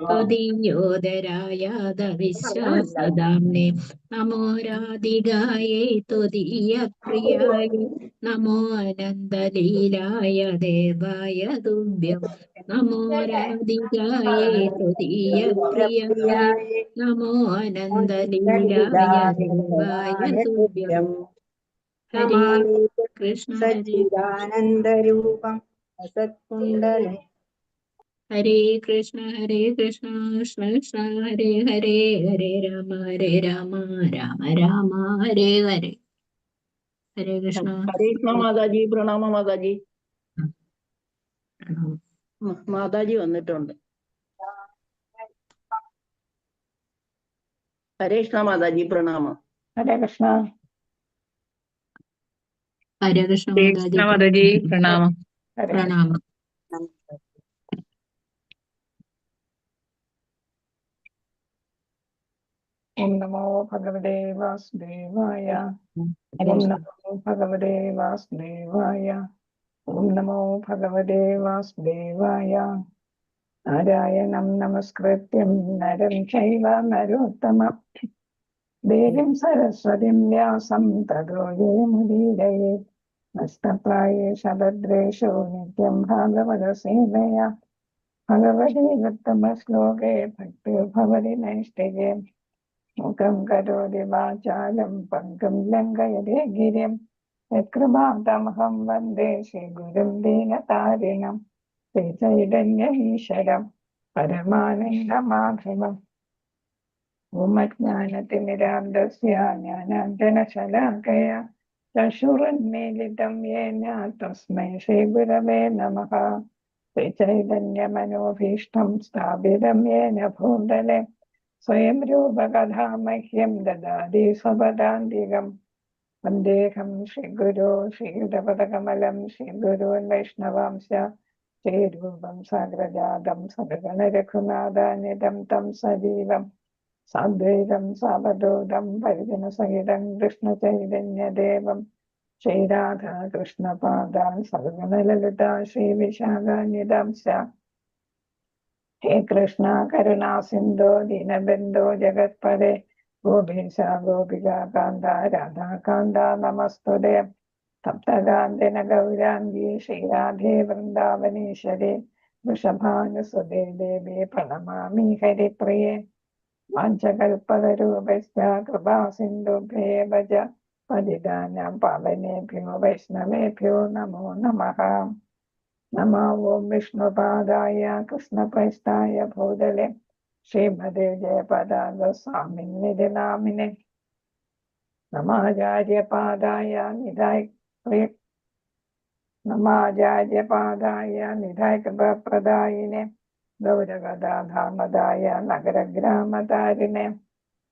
ത്വദീയോദരായാത വിശ്വാസദാംനെ നമോ രാധികായേ ത്വദീയ പ്രിയായ നമോ അനന്തലീലായ ദേവായ തുഭ്യം നമോ രാധികായേ ത്വദീയ പ്രിയായ നമോ അനന്തലീലായ ദേവായ തുഭ്യം. ഹരേ കൃഷ്ണ സച്ചിദാനന്ദരൂപം സത്കുണ്ടലേ ഹരേ കൃഷ്ണ കൃഷ്ണ കൃഷ്ണ ഹരേ ഹരേ ഹരേ രാമ രാമ രാമ ഹരേ ഹരേ. ഹരേ കൃഷ്ണ. ഹരേ കൃഷ്ണ മാതാജി. പ്രണാമ മാതാജി. മാതാജി വന്നിട്ടുണ്ട്. ഹരേ കൃഷ്ണ മാതാജി. പ്രണാമം. ഹരേ കൃഷ്ണ. ഹരേ കൃഷ്ണ മാതാജി. പ്രണാമം. പ്രണാമം. ഓം നമോ ഭഗവതേ വാസുദേവായ. ഓം നമോ ഭഗവതേ വാസുദേവായ. ഓം നമോ ഭഗവതേ വാസുദേവായ. നാരായണം നമസ്കൃത്യം നരം ചൈവ നരോത്തമം ദേവീം സരസ്വതീം വ്യാസം തതോ ജയമുദീരയേ. നഷ്ടപ്രായേഷ ഭദ്രേഷു നിത്യം ഭാഗവത സേവയാ. ഭഗവതി ഉത്തമശ്ലോകേ ഭക്തിർഭവതി നൈഷ്ഠികേ. മുഖം കരോതി വാചാലം പങ്കം ലംഘയതേ ഗിരിം. യത്കൃപാതമഹം വന്ദേ ശ്രീഗുരും ദീനതാരിണം ശ്രീചൈതന്യമീശ്വരം പരമാനന്ദമാധവം. ഓമജ്ഞാനതിമിരാന്ധസ്യ ജ്ഞാനാഞ്ജനശലാകയാ ചക്ഷുരുന്മീലിതം യേന തസ്മൈ ശ്രീഗുരവേ നമഃ. ശ്രീചൈതന്യമനോഭീഷ്ടം സ്ഥാപിതം യേന ഭൂതലേ സ്വയം രൂപകഥാമഹ്യം ദദാതി സ്വപദാന്തികം. വന്ദേഹം ശ്രീഗുരോ ശ്രീയുതപദകമലം ശ്രീഗുരോൻ വൈഷ്ണവാംശ ശ്രീരൂപം സാഗ്രജാതം സഗണ രഘുനാഥാനിതം തം സജീവം സാദ്വൈതം സാവധൂതം പരിജനസഹിതം കൃഷ്ണചൈതന്യദേവം ശ്രീരാധാ കൃഷ്ണപാദാൻ സഗണ ലളിതാ ശ്രീവിശാഖാനിതാംശ. ഹേ കൃഷ്ണ കരുണാ സിന്ധോ ദീനബന്ധോ ജഗത്പദേ ഗോപീശ ഗോപികാന്ത രാധാകാന്ത നമസ്തുതേ. തപ്തകാന്തിന ഗൗരാംഗീ ശ്രീരാധേ വൃന്ദാവനീശ്വരേ വൃഷഭാനുസുതേ ദേവി പ്രണമാമി ഹരിപ്രിയേ. വാഞ്ചകൽപതരൂപശ്ച കൃപാ സിന്ധുഭ്യേവ ച പതിതാനാം പാവനേഭ്യോ വൈഷ്ണവേഭ്യോ നമോ നമഃ. നമോ ഓം വിഷ്ണുപാദായ കൃഷ്ണപ്രേഷ്ഠായ ഭൂതലേ ശ്രീമതേ ജയപതാക സ്വാമിന്നിധി നാമിനെ. നമാചാര്യപാദായ നിധായ കൃപപ്രദായിനെ ഗൗരഗദാധാമദായ നഗരഗ്രാമതാരിണെ.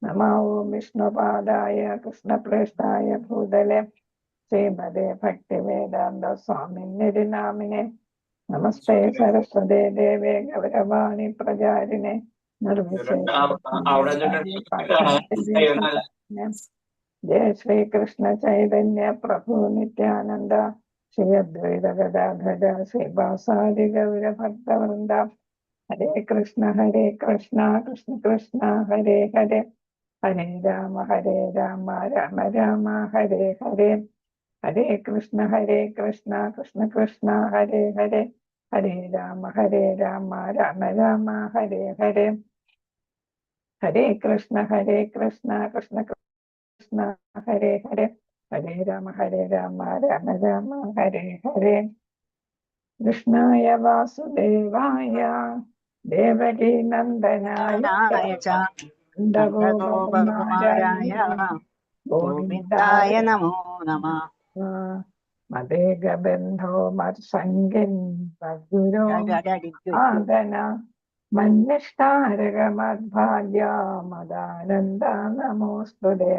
നമോ ഓം വിഷ്ണുപാദായ കൃഷ്ണപ്രേഷ്ഠായ ഭൂതലേ ശ്രീമതേ ഭക്തിവേദാന്ത സ്വാമിന്നിധി നാമിനെ. നമസ്തേ സരസ്വതേ ദേവേ ഗൗരവാണി പ്രചാരിണെ ജയ ശ്രീകൃഷ്ണ ചൈതന്യ പ്രഭു നിത്യാനന്ദ ശ്രീ അദ്വൈത ഗദാധര ശ്രീവാസാദി ഗൗരഭക്തവൃന്ദ. ഹരേ കൃഷ്ണ കൃഷ്ണ കൃഷ്ണ ഹരേ ഹരേ. ഹരേ രാമ രാമ രാമ ഹരേ ഹരേ. ഹരേ കൃഷ്ണ കൃഷ്ണ കൃഷ്ണ ഹരേ ഹരേ. ഹരേ രാമ രാമ രാമ ഹരേ ഹരേ. ഹരേ കൃഷ്ണ കൃഷ്ണ കൃഷ്ണ ഹരേ ഹരേ. ഹരേ രാമ രാമ രാമ ഹരേ ഹരേ. കൃഷ്ണായ വാസുദേവായ ദേവകീ നന്ദനായ ഗോവിന്ദായ നമോ നമഃ. മദേകബന്ധോ മത്സംഗിൻ ഗുരോ ആദന മന്യഷ്ടാരകമദ്ഭാഗ്യ മദാനന്ദ നമോസ്തുതേ.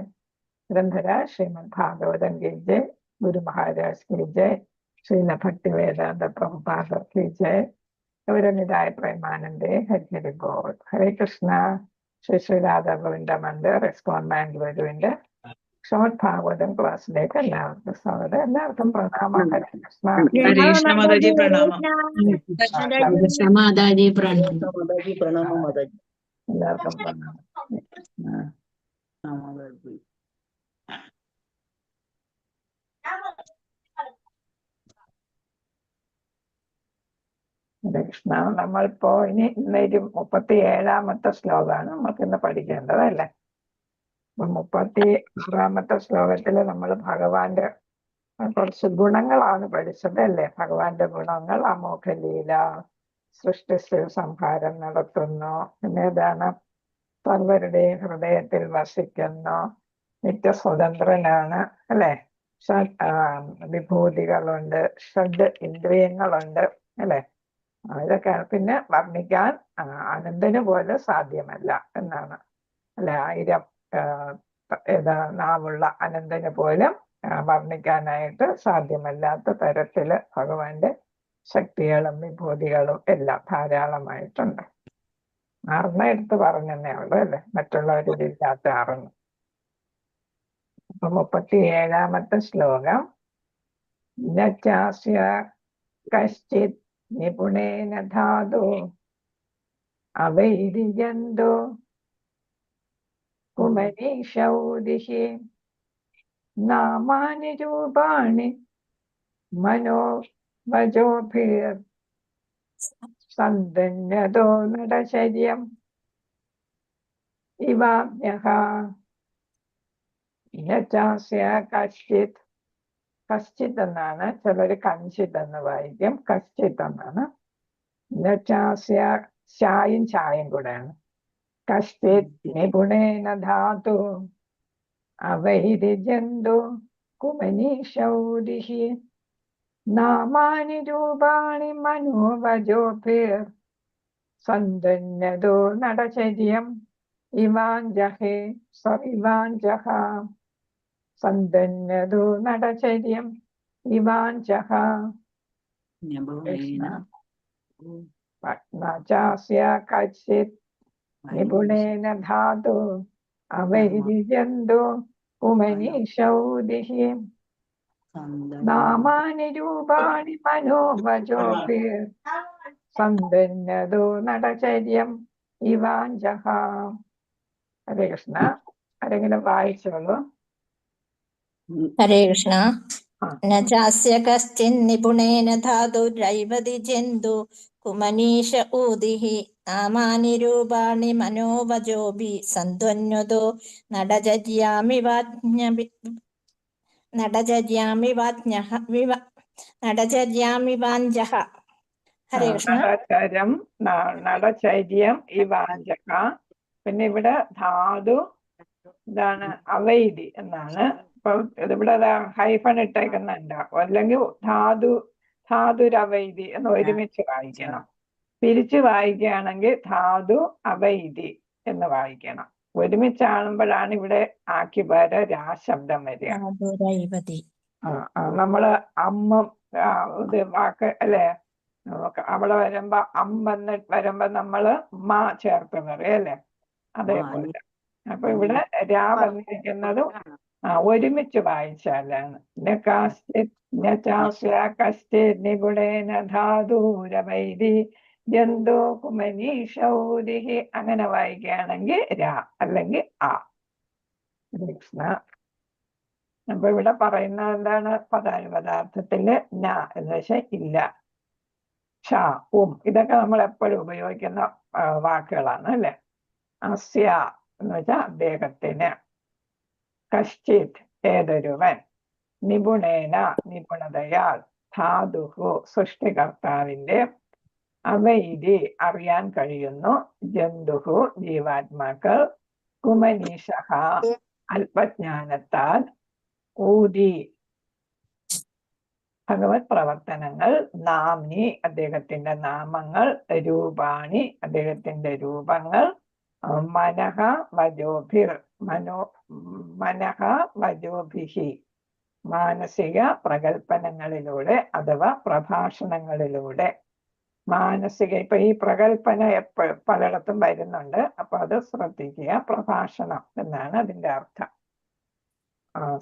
ഗ്രന്ഥര ശ്രീമദ് ഭാഗവതം കി ജയ്. ഗുരു മഹാരാജ് കി ജയ്. ശ്രീല ഭക്തി വേദാന്ത പ്രഭുപാദ കി ജയ്. ഗൗരനിതായ പ്രേമാനന്ദേ ഹരി ഹരി ബോൾ. ഹരേ കൃഷ്ണ. ശ്രീ ശ്രീ രാധാ ഗോവിന്ദ മന്ദിർ എസ്കോൺ ബാംഗ്ലൂരുവിന്റെ ശ്രീമദ് ഭാഗവതം ക്ലാസ്സിലേക്ക് എല്ലാവർക്കും സ്വാഗതം. എല്ലാവർക്കും പ്രണാമം. ഹരേ കൃഷ്ണ. ഹരേ കൃഷ്ണ മാതാജി പ്രണാമം. ഹരേ കൃഷ്ണ മാതാജി പ്രണാമം. മാതാജി പ്രണാമം മാതാജി. എല്ലാവർക്കും പ്രണാമം. മാതാജി. ഹരേ കൃഷ്ണ. നമ്മളിപ്പോ ഇന്നൊരു 37ാമത്തെ ശ്ലോകമാണ് നമുക്ക് ഇന്ന് പഠിക്കേണ്ടത് അല്ലേ. അപ്പൊ 36ാമത്തെ ശ്ലോകത്തില് നമ്മൾ ഭഗവാന്റെ കുറച്ച് ഗുണങ്ങളാണ് പഠിച്ചത് അല്ലേ. ഭഗവാന്റെ ഗുണങ്ങൾ: അമോഘ ലീല, സൃഷ്ടി സംഹാരം നടത്തുന്നു, പിന്നെ ഏതാണ്, സർവരുടെയും ഹൃദയത്തിൽ വസിക്കുന്നു, നിത്യസ്വതന്ത്രനാണ് അല്ലെ, വിഭൂതികളുണ്ട്, ഷഡ് ഇന്ദ്രിയങ്ങളുണ്ട് അല്ലെ. ഇതൊക്കെയാണ്. പിന്നെ വർണ്ണിക്കാൻ അനന്തന് പോലെ സാധ്യമല്ല എന്നാണ് അല്ലെ. 1000 നാവുള്ള അനന്തന് പോലും വർണ്ണിക്കാനായിട്ട് സാധ്യമല്ലാത്ത തരത്തില് ഭഗവാന്റെ ശക്തികളും വിഭൂതികളും എല്ലാം ധാരാളമായിട്ടുണ്ട്. 6 എടുത്ത് പറഞ്ഞതേ ഉള്ളൂ അല്ലെ, മറ്റുള്ളവരില്ലാത്ത 6. അപ്പൊ 37ാമത്തെ ശ്ലോകം: നചാസ്യ കശ്ചിത് നിപുണേന ധാതു അവൈരിജന്തോ കുമനീഷൗദിഹി നാമാനി രൂപാണി മനോ വജോഭിർ സന്ദന്യതോ നടശര്യം ഇവാജ്ഞഃ. നചാസ്യ കശ്ചിത്, കശ്ചിത് എന്നാണ്, ചിലര് കഞ്ചിത് എന്ന് വായിക്കും, കശ്ചിത് എന്നാണ്. നചാസ്യ ചായും ചായും കൂടെയാണ്. കശ്ചിത് നിപുണേന ധാതു അവൈരിജന്തു കുമനീഷൗദിഹി നാമാനി രൂപാണി മനോവജോഭിർ സന്ദന്യതോ നടചര്യം ഇവാഞ്ജഹേ ഇവാഞ്ജഹ. സന്ദന്യതോ നടചര്യം ഇവാഞ്ജഹ. നചാസ്യ കശ്ചിത് നിപുണേന ധാതു അവൈരിജന്തു കുമനീഷൗദിഹി നാമാനി രൂപാണി മനോവജോഭിർ സന്ദന്യതോ നടചര്യം ഇവാഞ്ജഹ. ഹരേ കൃഷ്ണ. ആരെങ്കിലും വായിച്ചോളൂ. ഹരേ കൃഷ്ണ. നചാസ്യ കശ്ചിൻ നിപുണേന ധാതുരൈവതി ജന്തു കുമനീഷ ഊദിഹി നാമാനി രൂപാണി മനോവജോഭി സന്ധ്വന്യതോ നടചര്യാമിവാഞ്ജഃ. ഹരേ കൃഷ്ണ. നടചര്യം ഇവാഞ്ജക. പിന്നെ ഇവിടെ ധാതു ഇതാണ് അവൈദി എന്നാണ്. ഇപ്പൊ ഇവിടെ ഹൈഫൺ ഇട്ടേക്കുന്നുണ്ട്. അല്ലെങ്കിൽ ധാതുരവൈദി എന്ന് ഒരുമിച്ച് വായിക്കണം. പിരിച്ചു വായിക്കുകയാണെങ്കിൽ ധാതു അവൈദി എന്ന് വായിക്കണം. ഒരുമിച്ചാണുമ്പോഴാണ് ഇവിടെ ആക്കിബാര രാശബ്ദം വരിക. നമ്മള് അമ്മം ഇത് വാക്ക് അല്ലെ, അവിടെ വരുമ്പോ അമ്മന്ന് വരുമ്പോ നമ്മള് മാ ചേർത്ത് പറയും അല്ലെ, അതേപോലെ. അപ്പൊ ഇവിടെ രാ വന്നിരിക്കുന്നതും ഒരുമിച്ച് വായിച്ചാലാണ്. നിപുണേന ധാതുരവൈദി ജന്തോ കുമനീഷൗദിഹി അങ്ങനെ വായിക്കുകയാണെങ്കിൽ രാ അല്ലെങ്കിൽ ആ. കൃഷ്ണ. അപ്പൊ ഇവിടെ പറയുന്നത് എന്താണ്? പദാർത്ഥത്തില് ന എന്ന് വെച്ചാൽ ഇല്ല, ഷ, ഇതൊക്കെ നമ്മൾ എപ്പോഴും ഉപയോഗിക്കുന്ന വാക്കുകളാണ് അല്ലെ. അസ്യ എന്ന് വെച്ചാൽ അദ്ദേഹത്തിന്, കശ്ചിത് ഏതൊരുവൻ, നിപുണേന നിപുണതയാൽ, ധാതുഹു സൃഷ്ടികർത്താവിന്റെ, അവൈദി അറിയാൻ കഴിയുന്നു, ജന്തുഹു ജീവാത്മാക്കൾ, കുമനീഷഹ അല്പജ്ഞാനത്താൽ, ഊതി ഭഗവത് പ്രവർത്തനങ്ങൾ, നാംനി അദ്ദേഹത്തിന്റെ നാമങ്ങൾ, രൂപാണി അദ്ദേഹത്തിന്റെ രൂപങ്ങൾ, മനഃ വജോഭിർ മനഃ വജോഭിഹി മാനസിക പ്രകൽപ്പനങ്ങളിലൂടെ അഥവാ പ്രഭാഷണങ്ങളിലൂടെ. മാനസിക ഇപ്പൊ ഈ പ്രകൽപ്പന എപ്പോഴും പലയിടത്തും വരുന്നുണ്ട്, അപ്പൊ അത് ശ്രദ്ധിക്കുക. പ്രഭാഷണം എന്നാണ് അതിന്റെ അർത്ഥം.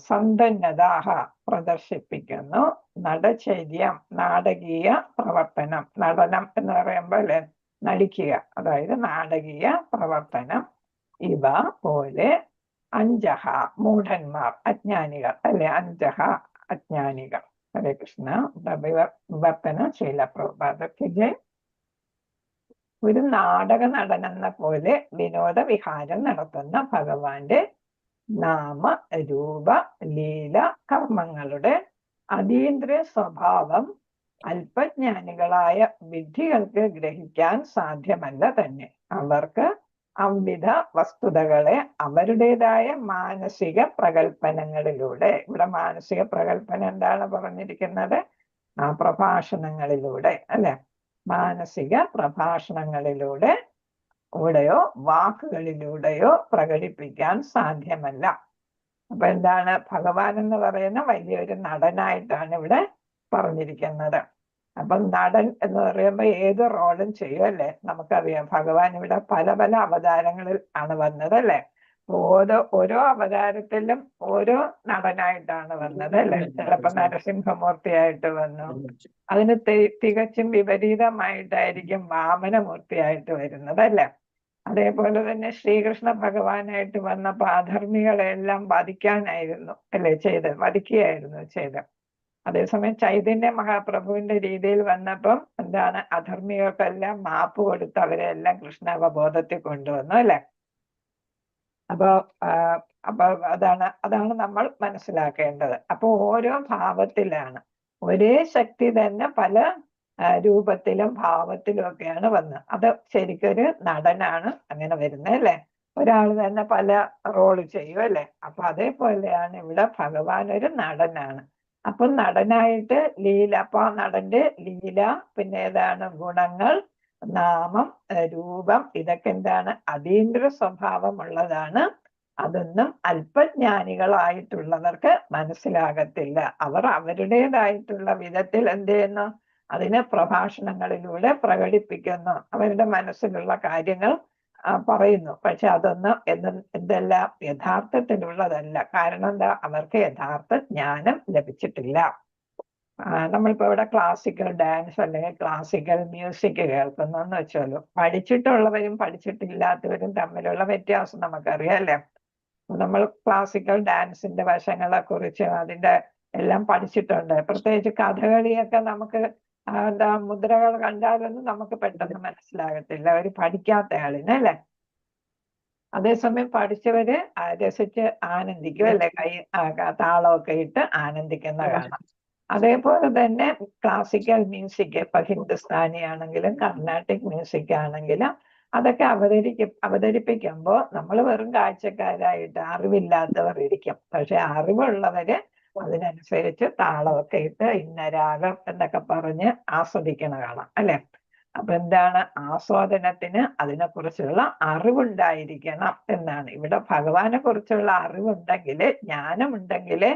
സമ്പന്നതാഹ പ്രദർശിപ്പിക്കുന്നു. നടചര്യം നാടകീയ പ്രവർത്തനം. നടനം എന്ന് പറയുമ്പോൾ നടിക്കുക, അതായത് നാടകീയ പ്രവർത്തനം. ഇവ പോലെ അഞ്ചഹ മൂഢന്മാർ, അജ്ഞാനികൾ അല്ലെ, അഞ്ചഹ അജ്ഞാനികൾ. ഹരേ കൃഷ്ണ. വിവർത്തന ശീല പ്രഭുപാദർക്ക് ജയ്. ഒരു നാടക നടനെന്ന പോലെ വിനോദവിഹാരം നടത്തുന്ന ഭഗവാന്റെ നാമ രൂപ ലീല കർമ്മങ്ങളുടെ അതീന്ദ്രിയ സ്വഭാവം അല്പജ്ഞാനികളായ വിഡ്ഢികൾക്ക് ഗ്രഹിക്കാൻ സാധ്യമല്ല തന്നെ. അവർക്ക് അവിധ വസ്തുതകളെ അവരുടേതായ മാനസിക പ്രകൽപ്പനങ്ങളിലൂടെ, ഇവിടെ മാനസിക പ്രകൽപ്പന എന്താണ് പറഞ്ഞിരിക്കുന്നത്? പ്രഭാഷണങ്ങളിലൂടെ അല്ലെ, മാനസിക പ്രഭാഷണങ്ങളിലൂടെ യോ വാക്കുകളിലൂടെയോ പ്രകടിപ്പിക്കാൻ സാധ്യമല്ല. അപ്പൊ എന്താണ്? ഭഗവാൻ എന്ന് പറയുന്ന വലിയൊരു നടനായിട്ടാണ് ഇവിടെ പറഞ്ഞിരിക്കുന്നത്. അപ്പൊ നടൻ എന്ന് പറയുമ്പോൾ ഏത് റോളും ചെയ്യും അല്ലെ. നമുക്കറിയാം ഭഗവാൻ ഇവിടെ പല പല അവതാരങ്ങളിൽ ആണ് വന്നത് അല്ലെ. ഓരോ അവതാരത്തിലും ഓരോ നടനായിട്ടാണ് വന്നത് അല്ലെ. ചിലപ്പോ നരസിംഹമൂർത്തിയായിട്ട് വന്നു, അതിന് തികച്ചും വിപരീതമായിട്ടായിരിക്കും വാമനമൂർത്തിയായിട്ട് വരുന്നത് അല്ലെ. അതേപോലെ തന്നെ ശ്രീകൃഷ്ണ ഭഗവാനായിട്ട് വന്നപ്പോ അധർമ്മികളെല്ലാം വധിക്കാനായിരുന്നു അല്ലെ വധിക്കുകയായിരുന്നു ചെയ്തത്. അതേസമയം ചൈതന്യ മഹാപ്രഭുവിന്റെ രീതിയിൽ വന്നപ്പം എന്താണ്? അധർമ്മികൾക്കെല്ലാം മാപ്പ് കൊടുത്ത് അവരെല്ലാം കൃഷ്ണ അവബോധത്തിൽ കൊണ്ടുവന്നു അല്ലെ. അപ്പൊ അതാണ് നമ്മൾ മനസ്സിലാക്കേണ്ടത്. അപ്പൊ ഓരോ ഭാവത്തിലാണ്, ഒരേ ശക്തി തന്നെ പല രൂപത്തിലും ഭാവത്തിലും ഒക്കെയാണ് വന്നത്. അത് ശരിക്കൊരു നടനാണ് അങ്ങനെ വരുന്നത് അല്ലെ. ഒരാൾ തന്നെ പല റോള് ചെയ്യും അല്ലെ. അപ്പൊ അതേപോലെയാണ് ഇവിടെ ഭഗവാൻ ഒരു നടനാണ്. അപ്പൊ നടനായിട്ട് ലീല, അപ്പൊ ആ നടന്റെ ലീല, പിന്നെ ഏതാണ്? ഗുണങ്ങൾ, നാമം, രൂപം, ഇതൊക്കെ എന്താണ്? അതീന്ദ്ര സ്വഭാവമുള്ളതാണ്. അതൊന്നും അല്പജ്ഞാനികളായിട്ടുള്ളവർക്ക് മനസ്സിലാകത്തില്ല. അവർ അവരുടേതായിട്ടുള്ള വിധത്തിൽ എന്ത് ചെയ്യുന്നു? അതിനെ പ്രഭാഷണങ്ങളിലൂടെ പ്രകടിപ്പിക്കുന്നു, അവരുടെ മനസ്സിലുള്ള കാര്യങ്ങൾ പറയുന്നു. പക്ഷെ അതൊന്നും എന്തെല്ലാം യഥാർത്ഥത്തിലുള്ളതല്ല. കാരണം എന്താ? അവർക്ക് യഥാർത്ഥ ജ്ഞാനം ലഭിച്ചിട്ടില്ല. നമ്മളിപ്പോ ഇവിടെ ക്ലാസിക്കൽ ഡാൻസ് അല്ലെങ്കിൽ ക്ലാസിക്കൽ മ്യൂസിക് കേൾക്കുന്നു എന്ന് വെച്ചാലോ, പഠിച്ചിട്ടുള്ളവരും പഠിച്ചിട്ടില്ലാത്തവരും തമ്മിലുള്ള വ്യത്യാസം നമുക്കറിയാം അല്ലേ. നമ്മൾ ക്ലാസിക്കൽ ഡാൻസിന്റെ വശങ്ങളെ കുറിച്ച് അതിന്റെ എല്ലാം പഠിച്ചിട്ടുണ്ട്. പ്രത്യേകിച്ച് കഥകളിയൊക്കെ നമുക്ക് മുദ്രകൾ കണ്ടാലൊന്നും നമുക്ക് പെട്ടെന്ന് മനസ്സിലാകത്തില്ല ഒരു പഠിക്കാത്ത ആളിന് അല്ലെ. അതേസമയം പഠിച്ചവര് രസിച്ച് ആനന്ദിക്കും അല്ലെ, താളമൊക്കെ ഇട്ട് ആനന്ദിക്കുന്ന കാണാം. അതേപോലെ തന്നെ ക്ലാസിക്കൽ മ്യൂസിക്, ഇപ്പൊ ഹിന്ദുസ്ഥാനി ആണെങ്കിലും കർണാട്ടിക് മ്യൂസിക് ആണെങ്കിലും അതൊക്കെ അവതരിപ്പിക്കുമ്പോൾ നമ്മൾ വെറും കാഴ്ചക്കാരായിട്ട് അറിവില്ലാത്തവർ ഇരിക്കും. പക്ഷെ അറിവുള്ളവര് അതിനനുസരിച്ച് താളമൊക്കെ ഇട്ട് ഇന്ന രാഗം എന്നൊക്കെ പറഞ്ഞ് ആസ്വദിക്കണ കാണാം അല്ലെ. അപ്പൊ എന്താണ്? ആസ്വാദനത്തിന് അതിനെക്കുറിച്ചുള്ള അറിവുണ്ടായിരിക്കണം എന്നാണ്. ഇവിടെ ഭഗവാനെ കുറിച്ചുള്ള അറിവുണ്ടെങ്കില്, ജ്ഞാനമുണ്ടെങ്കില്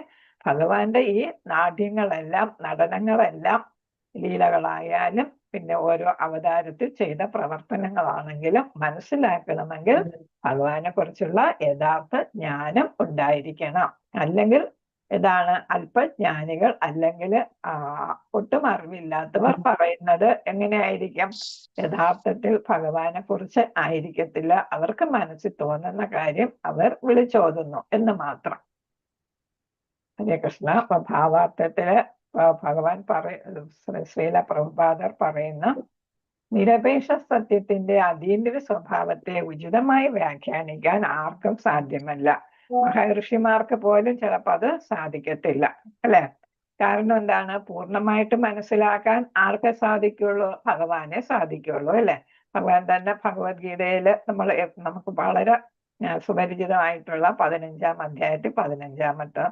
ഭഗവാന്റെ ഈ നാട്യങ്ങളെല്ലാം, നടനങ്ങളെല്ലാം, ലീലകളായാലും പിന്നെ ഓരോ അവതാരത്തിൽ ചെയ്ത പ്രവർത്തനങ്ങളാണെങ്കിലും മനസ്സിലാക്കണമെങ്കിൽ ഭഗവാനെ കുറിച്ചുള്ള യഥാർത്ഥ ജ്ഞാനം ഉണ്ടായിരിക്കണം. അല്ലെങ്കിൽ ഇതാണ് അല്പജ്ഞാനികൾ അല്ലെങ്കിൽ ഒട്ടും അറിവില്ലാത്തവർ പറയുന്നത് എങ്ങനെയായിരിക്കും? യഥാർത്ഥത്തിൽ ഭഗവാനെ കുറിച്ച് ആയിരിക്കത്തില്ല. അവർക്ക് മനസ്സിൽ തോന്നുന്ന കാര്യം അവർ വിളിച്ചോതുന്നു എന്ന് മാത്രം. ഹരേ കൃഷ്ണ. അപ്പൊ ഭാവാർത്ഥത്തില് ഭഗവാൻ ശ്രീല പ്രഭുപാദർ പറയുന്ന നിരപേക്ഷ സത്യത്തിന്റെ അതീന്ദ്രിയ സ്വഭാവത്തെ ഉചിതമായി വ്യാഖ്യാനിക്കാൻ ആർക്കും സാധ്യമല്ല. മഹർഷിമാർക്ക് പോലും ചിലപ്പോൾ അത് സാധിക്കത്തില്ല അല്ലെ. കാരണം എന്താണ്? പൂർണ്ണമായിട്ട് മനസ്സിലാക്കാൻ ആർക്കെ സാധിക്കുള്ളൂ? ഭഗവാനെ സാധിക്കുള്ളൂ അല്ലെ. ഭഗവാൻ തന്നെ ഭഗവത്ഗീതയില് നമുക്ക് വളരെ സുപരിചിതമായിട്ടുള്ള 15-ാം അധ്യായത്തിൽ 15-ാമത്തെ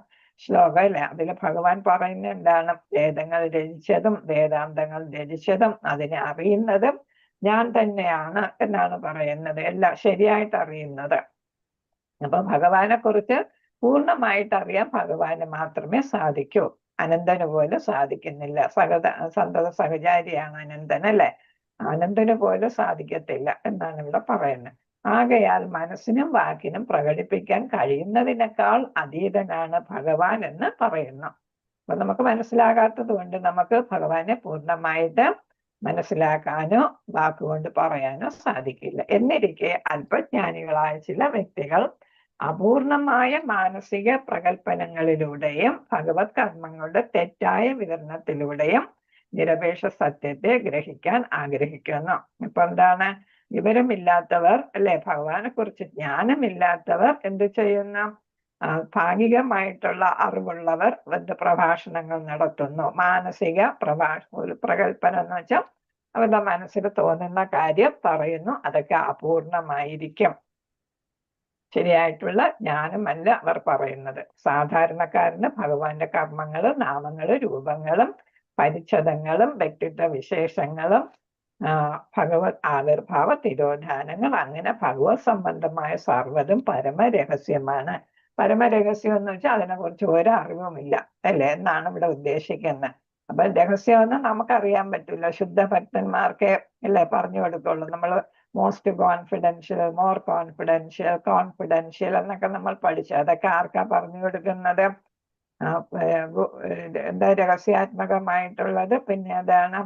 ശ്ലോകം അല്ലെ. അതിൽ ഭഗവാൻ പറയുന്ന എന്താണ്? വേദങ്ങൾ രചിച്ചതും വേദാന്തങ്ങൾ രചിച്ചതും അതിനെ അറിയുന്നതും ഞാൻ തന്നെയാണ് എന്നാണ് പറയുന്നത്. എല്ലാം ശരിയായിട്ട് അറിയുന്നത്. അപ്പൊ ഭഗവാനെ കുറിച്ച് പൂർണ്ണമായിട്ട് അറിയാൻ ഭഗവാന് മാത്രമേ സാധിക്കൂ. അനന്തന് പോലും സാധിക്കുന്നില്ല. സന്തത സഹചാരിയാണ് അനന്തൻ അല്ലെ. അനന്തന് പോലും സാധിക്കത്തില്ല എന്നാണ് ഇവിടെ പറയുന്നത്. ആകയാൽ മനസ്സിനും വാക്കിനും പ്രകടിപ്പിക്കാൻ കഴിയുന്നതിനേക്കാൾ അതീതനാണ് ഭഗവാൻ എന്ന് പറയുന്നു. അപ്പൊ നമുക്ക് മനസ്സിലാകാത്തത് കൊണ്ട് നമുക്ക് ഭഗവാനെ പൂർണ്ണമായിട്ട് മനസ്സിലാക്കാനോ വാക്കുകൊണ്ട് പറയാനോ സാധിക്കില്ല. എന്നിരിക്കെ അല്പജ്ഞാനികളായ ചില വ്യക്തികൾ അപൂർണമായ മാനസിക പ്രകൽപ്പനങ്ങളിലൂടെയും ഭഗവത് കർമ്മങ്ങളുടെ തെറ്റായ വിവരണത്തിലൂടെയും നിരപേക്ഷ സത്യത്തെ ഗ്രഹിക്കാൻ ആഗ്രഹിക്കുന്നു. ഇപ്പൊ എന്താണ്? വിവരമില്ലാത്തവർ അല്ലെ, ഭഗവാനെ കുറിച്ച് ജ്ഞാനമില്ലാത്തവർ എന്ത് ചെയ്യുന്നു? ഭാഗികമായിട്ടുള്ള അറിവുള്ളവർ പ്രഭാഷണങ്ങൾ നടത്തുന്നു. മാനസിക പ്രകൽപ്പന എന്ന് വെച്ചാൽ അവരുടെ മനസ്സിൽ തോന്നുന്ന കാര്യം പറയുന്നു. അതൊക്കെ അപൂർണമായിരിക്കും. ശരിയായിട്ടുള്ള ജ്ഞാനമല്ല അവർ പറയുന്നത്. സാധാരണക്കാരന് ഭഗവാന്റെ കർമ്മങ്ങളും നാമങ്ങളും രൂപങ്ങളും പരിച്ഛദങ്ങളും വ്യക്തിത്വ വിശേഷങ്ങളും ഭഗവത് ആവിർഭാവ തിരോധാനങ്ങൾ അങ്ങനെ ഭഗവത് സംബന്ധമായ സർവ്വതും പരമരഹസ്യമാണ്. പരമരഹസ്യം എന്ന് വെച്ചാൽ അതിനെക്കുറിച്ച് ഒരറിവുമില്ല അല്ലേ എന്നാണ് ഇവിടെ ഉദ്ദേശിക്കുന്നത്. അപ്പൊ രഹസ്യമെന്ന് നമുക്കറിയാൻ പറ്റില്ല. ശുദ്ധ ഭക്തന്മാർക്ക് അല്ലേ പറഞ്ഞു കൊടുക്കുള്ളൂ. നമ്മൾ most confidential, more confidential, confidential എന്നൊക്കെ നമ്മൾ പഠിച്ചു. അതൊക്കെ ആർക്കാ പറഞ്ഞു കൊടുക്കുന്നത്? എന്താ രഹസ്യാത്മകമായിട്ടുള്ളത്? പിന്നെ അതാണ്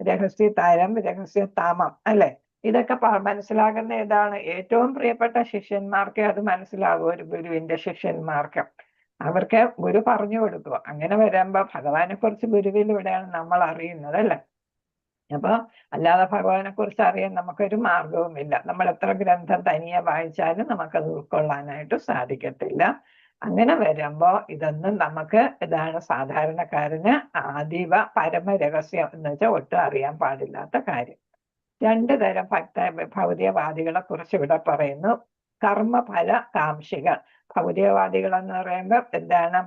രഹസ്യതാരം, രഹസ്യതാമം അല്ലെ. ഇതൊക്കെ മനസ്സിലാകുന്ന ഏതാണ്? ഏറ്റവും പ്രിയപ്പെട്ട ശിഷ്യന്മാർക്ക് അത് മനസ്സിലാകും. ഒരു ഗുരുവിന്റെ ശിഷ്യന്മാർക്ക് അവർക്ക് ഗുരു പറഞ്ഞു കൊടുക്കുക. അങ്ങനെ വരുമ്പോ ഭഗവാനെ കുറിച്ച് ഗുരുവിലൂടെയാണ് നമ്മൾ അറിയുന്നത് അല്ലെ. അപ്പൊ അല്ലാതെ ഭഗവാനെ കുറിച്ച് അറിയാൻ നമുക്കൊരു മാർഗവുമില്ല. നമ്മൾ എത്ര ഗ്രന്ഥം തനിയെ വായിച്ചാലും നമുക്കത് ഉൾക്കൊള്ളാനായിട്ട് സാധിക്കത്തില്ല. അങ്ങനെ വരുമ്പോ ഇതൊന്നും നമുക്ക് ഇതാണ് സാധാരണക്കാരന് അതീവ പരമരഹസ്യം എന്ന് വെച്ചാൽ ഒട്ടും അറിയാൻ പാടില്ലാത്ത കാര്യം. രണ്ടു തരം ഭൗതികവാദികളെ കുറിച്ച് ഇവിടെ പറയുന്നു. കർമ്മഫല കാംക്ഷികൾ. ഭൗതികവാദികൾ എന്ന് പറയുമ്പോൾ എന്താണ്?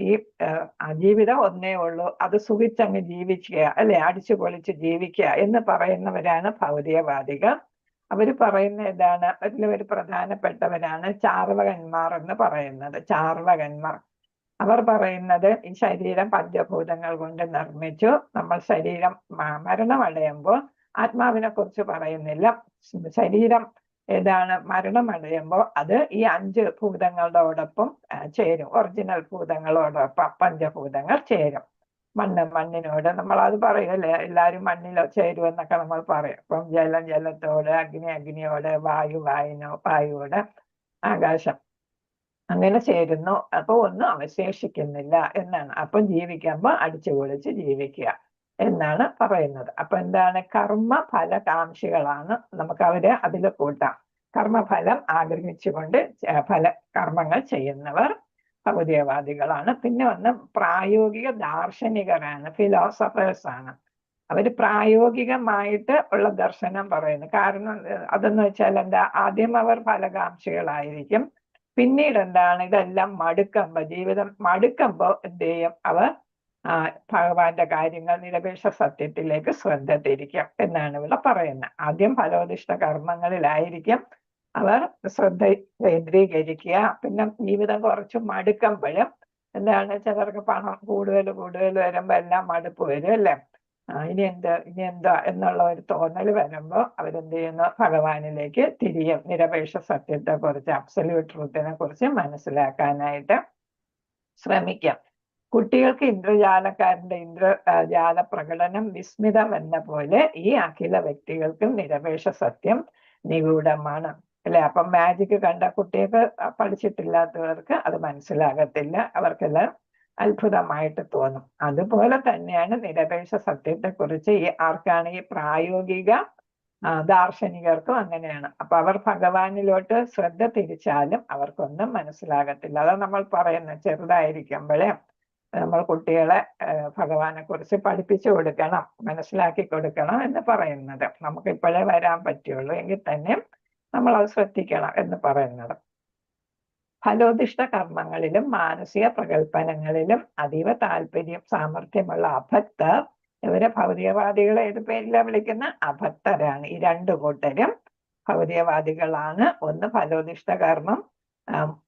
ഈ ജീവിതം ഒന്നേ ഉള്ളൂ, അത് സുഖിച്ചങ്ങ് ജീവിക്കുക അല്ലെ, അടിച്ചു പൊളിച്ച് ജീവിക്കുക എന്ന് പറയുന്നവരാണ് ഭൗതികവാദികൾ. അവര് പറയുന്ന എന്താണ്? അതിലൊരു പ്രധാനപ്പെട്ടവരാണ് ചാർവകന്മാർ എന്ന് പറയുന്നത്. ചാർവകന്മാർ അവർ പറയുന്നത് ഈ ശരീരം പഞ്ചഭൂതങ്ങൾ കൊണ്ട് നിർമ്മിച്ചു. നമ്മൾ ശരീരം മരണമടയുമ്പോൾ ആത്മാവിനെ കുറിച്ച് പറയുന്നില്ല. ശരീരം ഏതാണ്? മരണമടയുമ്പോൾ അത് ഈ 5 ഭൂതങ്ങളോടൊപ്പം ചേരും. ഒറിജിനൽ ഭൂതങ്ങളോടൊപ്പം പഞ്ചഭൂതങ്ങൾ ചേരും. മണ്ണിനോട് നമ്മൾ അത് പറയും അല്ലെ, എല്ലാവരും മണ്ണിലോ ചേരുമെന്നൊക്കെ നമ്മൾ പറയും. ഇപ്പം ജലം ജലത്തോട്, അഗ്നിയോട്, വായുവോട്, ആകാശം അങ്ങനെ ചേരുന്നു. അപ്പൊ ഒന്നും അവശേഷിക്കുന്നില്ല എന്നാണ്. അപ്പം ജീവിക്കുമ്പോൾ അടിച്ചു പൊളിച്ച് ജീവിക്കുക എന്നാണ് പറയുന്നത്. അപ്പൊ എന്താണ്? കർമ്മഫലകാംക്ഷികളാണ്. നമുക്ക് അവരെ അതിൽ കൂട്ടാം. കർമ്മഫലം ആഗ്രഹിച്ചുകൊണ്ട് കർമ്മങ്ങൾ ചെയ്യുന്നവർ ഭൗതികവാദികളാണ്. പിന്നെ ഒന്ന് പ്രായോഗിക ദാർശനികരാണ്, ഫിലോസഫേഴ്സ് ആണ്. അവര് പ്രായോഗികമായിട്ട് ഉള്ള ദർശനം പറയുന്നു. കാരണം അതെന്ന് വെച്ചാൽ എന്താ? ആദ്യം അവർ ഫലകാംക്ഷികളായിരിക്കും. പിന്നീട് എന്താണ്? ഇതെല്ലാം ജീവിതം മടുക്കുമ്പോൾ എന്ത് ചെയ്യും? അവർ ഭഗവാന്റെ കാര്യങ്ങൾ, നിരപേക്ഷ സത്യത്തിലേക്ക് ശ്രദ്ധ തിരിക്കും എന്നാണ് ഇവിടെ പറയുന്നത്. ആദ്യം ഫലോദിഷ്ട കർമ്മങ്ങളിലായിരിക്കും അവർ ശ്രദ്ധ കേന്ദ്രീകരിക്കുക. പിന്നെ ജീവിതം കുറച്ച് മടുക്കുമ്പോഴും എന്താണ്? ചിലർക്ക് പണം കൂടുതൽ വരുമ്പോ എല്ലാം മടുപ്പ് വരും അല്ലേ. ഇനി എന്താ എന്നുള്ള ഒരു തോന്നൽ വരുമ്പോൾ അവരെന്ത് ചെയ്യുന്നു? ഭഗവാനിലേക്ക് തിരിയും. നിരപേക്ഷ സത്യത്തെ കുറിച്ച്, അബ്സല്യൂട്ട് ട്രൂത്തിനെ കുറിച്ച് മനസ്സിലാക്കാനായിട്ട് ശ്രമിക്കാം. കുട്ടികൾക്ക് ഇന്ദ്രജാലക്കാരന്റെ ഇന്ദ്രജാല പ്രകടനം വിസ്മിതം എന്ന പോലെ ഈ അഖില വ്യക്തികൾക്കും നിരപേക്ഷ സത്യം നിഗൂഢമാണ് അല്ലെ. അപ്പം മാജിക് കണ്ട കുട്ടികൾക്ക്, പഠിച്ചിട്ടില്ലാത്തവർക്ക് അത് മനസ്സിലാകത്തില്ല. അവർക്കെല്ലാം അത്ഭുതമായിട്ട് തോന്നും. അതുപോലെ തന്നെയാണ് നിരപേക്ഷ സത്യത്തെ കുറിച്ച് ആർക്കാണ്? ഈ പ്രായോഗിക ദാർശനികർക്കും അങ്ങനെയാണ്. അപ്പൊ അവർ ഭഗവാനിലോട്ട് ശ്രദ്ധ തിരിച്ചാലും അവർക്കൊന്നും മനസ്സിലാകത്തില്ല. അതാണ് നമ്മൾ പറയുന്നത്. ചെറുതായിരിക്കുമ്പോഴേ നമ്മൾ കുട്ടികളെ ഭഗവാനെ കുറിച്ച് പഠിപ്പിച്ചു കൊടുക്കണം, മനസ്സിലാക്കി കൊടുക്കണം എന്ന് പറയുന്നത്. നമുക്ക് ഇപ്പോഴേ വരാൻ പറ്റുള്ളൂ എങ്കിൽ തന്നെ നമ്മൾ അത് ശ്രദ്ധിക്കണം എന്ന് പറയുന്നത്. ഫലോദിഷ്ട കർമ്മങ്ങളിലും മാനസിക പ്രകൽപ്പനങ്ങളിലും അതീവ സാമർഥ്യമുള്ള അഭക്തർ, ഇവരെ ഭൗതികവാദികളെ ഏത് പേരിലാണ് വിളിക്കുന്ന? അഭക്തരാണ്. ഈ 2 കൂട്ടരും ഭൗതികവാദികളാണ്. ഒന്ന് ഫലോദിഷ്ട കർമ്മം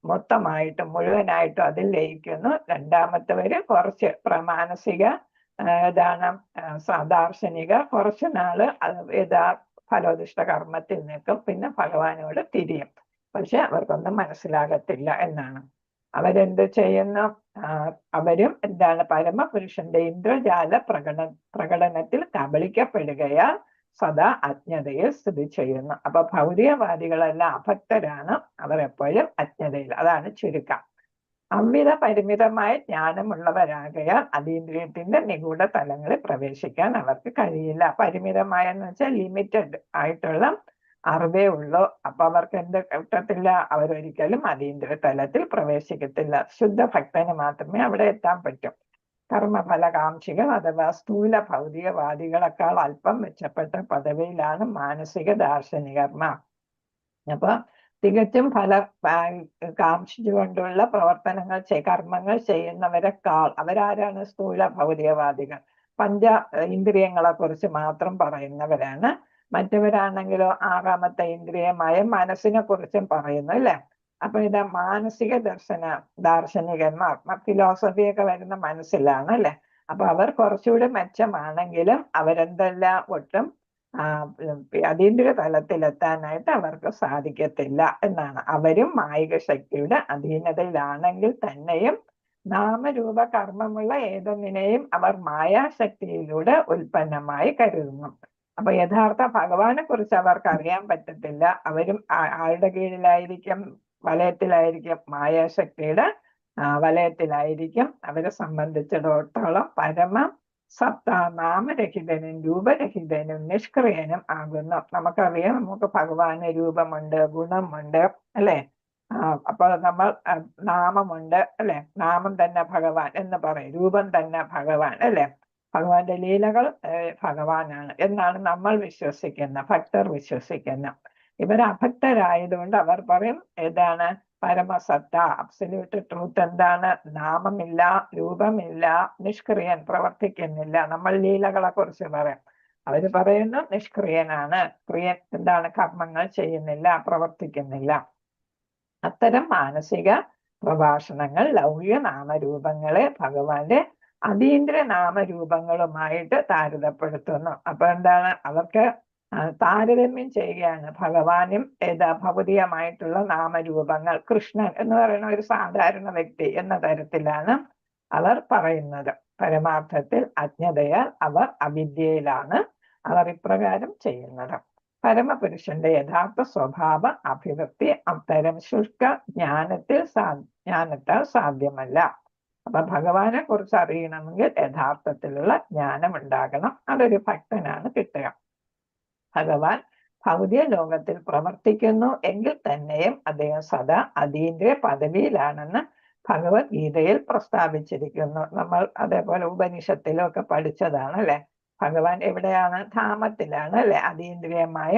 മൊത്തമായിട്ടും മുഴുവനായിട്ടും അതിൽ ലയിക്കുന്നു. രണ്ടാമത്തവര് കുറച്ച് മാനസിക ദാർശനികർ കുറച്ചു നാള് ഫലോദിഷ്ട കർമ്മത്തിൽ നിൽക്കും, പിന്നെ ഭഗവാനോട് തിരിയും. പക്ഷെ അവർക്കൊന്നും മനസ്സിലാകത്തില്ല എന്നാണ്. അവരെന്ത് ചെയ്യുന്നു? അവരും എന്താണ്? പരമപുരുഷന്റെ ഇന്ദ്രജാല പ്രകടനത്തിൽ കബളിക്കപ്പെടുകയാൽ സദാ അജ്ഞതയിൽ സ്ഥിതി ചെയ്യുന്നു. അപ്പൊ ഭൗതികവാദികളെല്ലാം അഭക്തരാണ്, അവർ എപ്പോഴും അജ്ഞതയിൽ. അതാണ് ചുരുക്കം. അമിത പരിമിതമായ ജ്ഞാനമുള്ളവരാകയാൽ അതീന്ദ്രിയത്തിന്റെ നിഗൂഢ തലങ്ങളിൽ പ്രവേശിക്കാൻ അവർക്ക് കഴിയില്ല. പരിമിതമായെന്ന് വെച്ചാൽ ലിമിറ്റഡ് ആയിട്ടുള്ള അറിവേ ഉള്ളൂ. അപ്പൊ അവർക്ക് എന്ത് കിട്ടത്തില്ല? അവരൊരിക്കലും അതീന്ദ്രിയ തലത്തിൽ പ്രവേശിക്കത്തില്ല. ശുദ്ധ ഭക്തന് മാത്രമേ അവിടെ എത്താൻ പറ്റും. കർമ്മഫലകാംക്ഷികൾ അഥവാ സ്ഥൂല ഭൗതികവാദികളെക്കാൾ അല്പം മെച്ചപ്പെട്ട പദവിയിലാണ് മാനസിക ദാർശനികർമാർ. അപ്പൊ തികച്ചും കാംക്ഷിച്ചുകൊണ്ടുള്ള പ്രവർത്തനങ്ങൾ കർമ്മങ്ങൾ ചെയ്യുന്നവരെക്കാൾ അവരാരാണ്? സ്ഥൂല ഭൗതികവാദികൾ. ഇന്ദ്രിയങ്ങളെ കുറിച്ച് മാത്രം പറയുന്നവരാണ്. മറ്റവരാണെങ്കിലോ ആറാമത്തെ ഇന്ദ്രിയമായ മനസ്സിനെ കുറിച്ചും പറയുന്നു, അല്ലെ? അപ്പൊ ഇത് മാനസിക ദാർശനികന്മാർ, ഫിലോസഫിയൊക്കെ വരുന്ന മനസ്സിലാണ്, അല്ലെ? അപ്പൊ അവർ കുറച്ചുകൂടി മെച്ചമാണെങ്കിലും അവരെന്തല്ല ഒട്ടും അതീന്ദ്രിയ തലത്തിലെത്താനായിട്ട് അവർക്ക് സാധിക്കത്തില്ല എന്നാണ്. അവരും മായിക ശക്തിയുടെ അധീനതയിലാണെങ്കിൽ തന്നെയും നാമരൂപ കർമ്മമുള്ള ഏതൊന്നിനെയും അവർ മായാശക്തിയിലൂടെ ഉൽപ്പന്നമായി കരുതുന്നു. അപ്പൊ യഥാർത്ഥ ഭഗവാനെ കുറിച്ച് അവർക്ക് അറിയാൻ പറ്റത്തില്ല. അവരും ആരുടെ കീഴിലായിരിക്കും? വലയത്തിലായിരിക്കും, മായാശക്തിയുടെ വലയത്തിലായിരിക്കും. അവരെ സംബന്ധിച്ചിടത്തോളം പരമ സത്ത നാമരഹിതനും രൂപരഹിതനും നിഷ്ക്രിയനും ആകുന്നു. നമുക്കറിയാം, നമുക്ക് ഭഗവാന് രൂപമുണ്ട്, ഗുണമുണ്ട്, അല്ലെ? അപ്പൊ നമ്മൾ നാമമുണ്ട്, അല്ലെ? നാമം തന്നെ ഭഗവാൻ എന്ന് പറയും, രൂപം തന്നെ ഭഗവാൻ, അല്ലെ? ഭഗവാന്റെ ലീലകൾ ഭഗവാനാണ് എന്നാണ് നമ്മൾ വിശ്വസിക്കുന്ന, ഭക്തർ വിശ്വസിക്കുന്ന. ഇവർ അഭക്തരായതുകൊണ്ട് അവർ പറയും ഏതാണ്? പരമസത്ത, അബ്സല്യൂട്ട് ട്രൂത്ത് എന്താണ്? നാമമില്ല, രൂപമില്ല, നിഷ്ക്രിയൻ, പ്രവർത്തിക്കുന്നില്ല. നമ്മൾ ലീലകളെ കുറിച്ച് പറയാം, അവര് പറയുന്നു നിഷ്ക്രിയനാണ്. ക്രിയൻ എന്താണ്? കർമ്മങ്ങൾ ചെയ്യുന്നില്ല, പ്രവർത്തിക്കുന്നില്ല. അത്തരം മാനസിക പ്രഭാഷണങ്ങൾ ലൗകിക നാമരൂപങ്ങളെ ഭഗവാന്റെ അതീന്ദ്രിയ നാമരൂപങ്ങളുമായിട്ട് താരതമ്യപ്പെടുത്തുന്നു. അപ്പൊ എന്താണ്? അവർക്ക് താരതമ്യം ചെയ്യുകയാണ് ഭഗവാനും ഭൗതികമായിട്ടുള്ള നാമരൂപങ്ങൾ. കൃഷ്ണൻ എന്ന് പറയുന്ന ഒരു സാധാരണ വ്യക്തി എന്ന തരത്തിലാണ് അവർ പറയുന്നത്. പരമാർത്ഥത്തിൽ അജ്ഞതയാൽ അവർ അവിദ്യയിലാണ് അവർ ഇപ്രകാരം ചെയ്യുന്നത്. പരമപുരുഷന്റെ യഥാർത്ഥ സ്വഭാവ അഭിവൃദ്ധി അത്തരം ശുഷ്ക ജ്ഞാനത്താൽ സാധ്യമല്ല. അപ്പൊ ഭഗവാനെ കുറിച്ച് അറിയണമെങ്കിൽ യഥാർത്ഥത്തിലുള്ള ജ്ഞാനം ഉണ്ടാകണം. അതൊരു ഭക്തനാണ് കിട്ടുക. ഭഗവാൻ ഭൗതിക ലോകത്തിൽ പ്രവർത്തിക്കുന്നു എങ്കിൽ തന്നെയും അദ്ദേഹം സദാ അതീന്ദ്രിയ പദവിയിലാണെന്ന് ഭഗവത്ഗീതയിൽ പ്രസ്താവിച്ചിരിക്കുന്നു. നമ്മൾ അതേപോലെ ഉപനിഷത്തിലും ഒക്കെ പഠിച്ചതാണ്, അല്ലെ? ഭഗവാൻ എവിടെയാണ്? ധാമത്തിലാണ്, അല്ലെ? അതീന്ദ്രിയമായ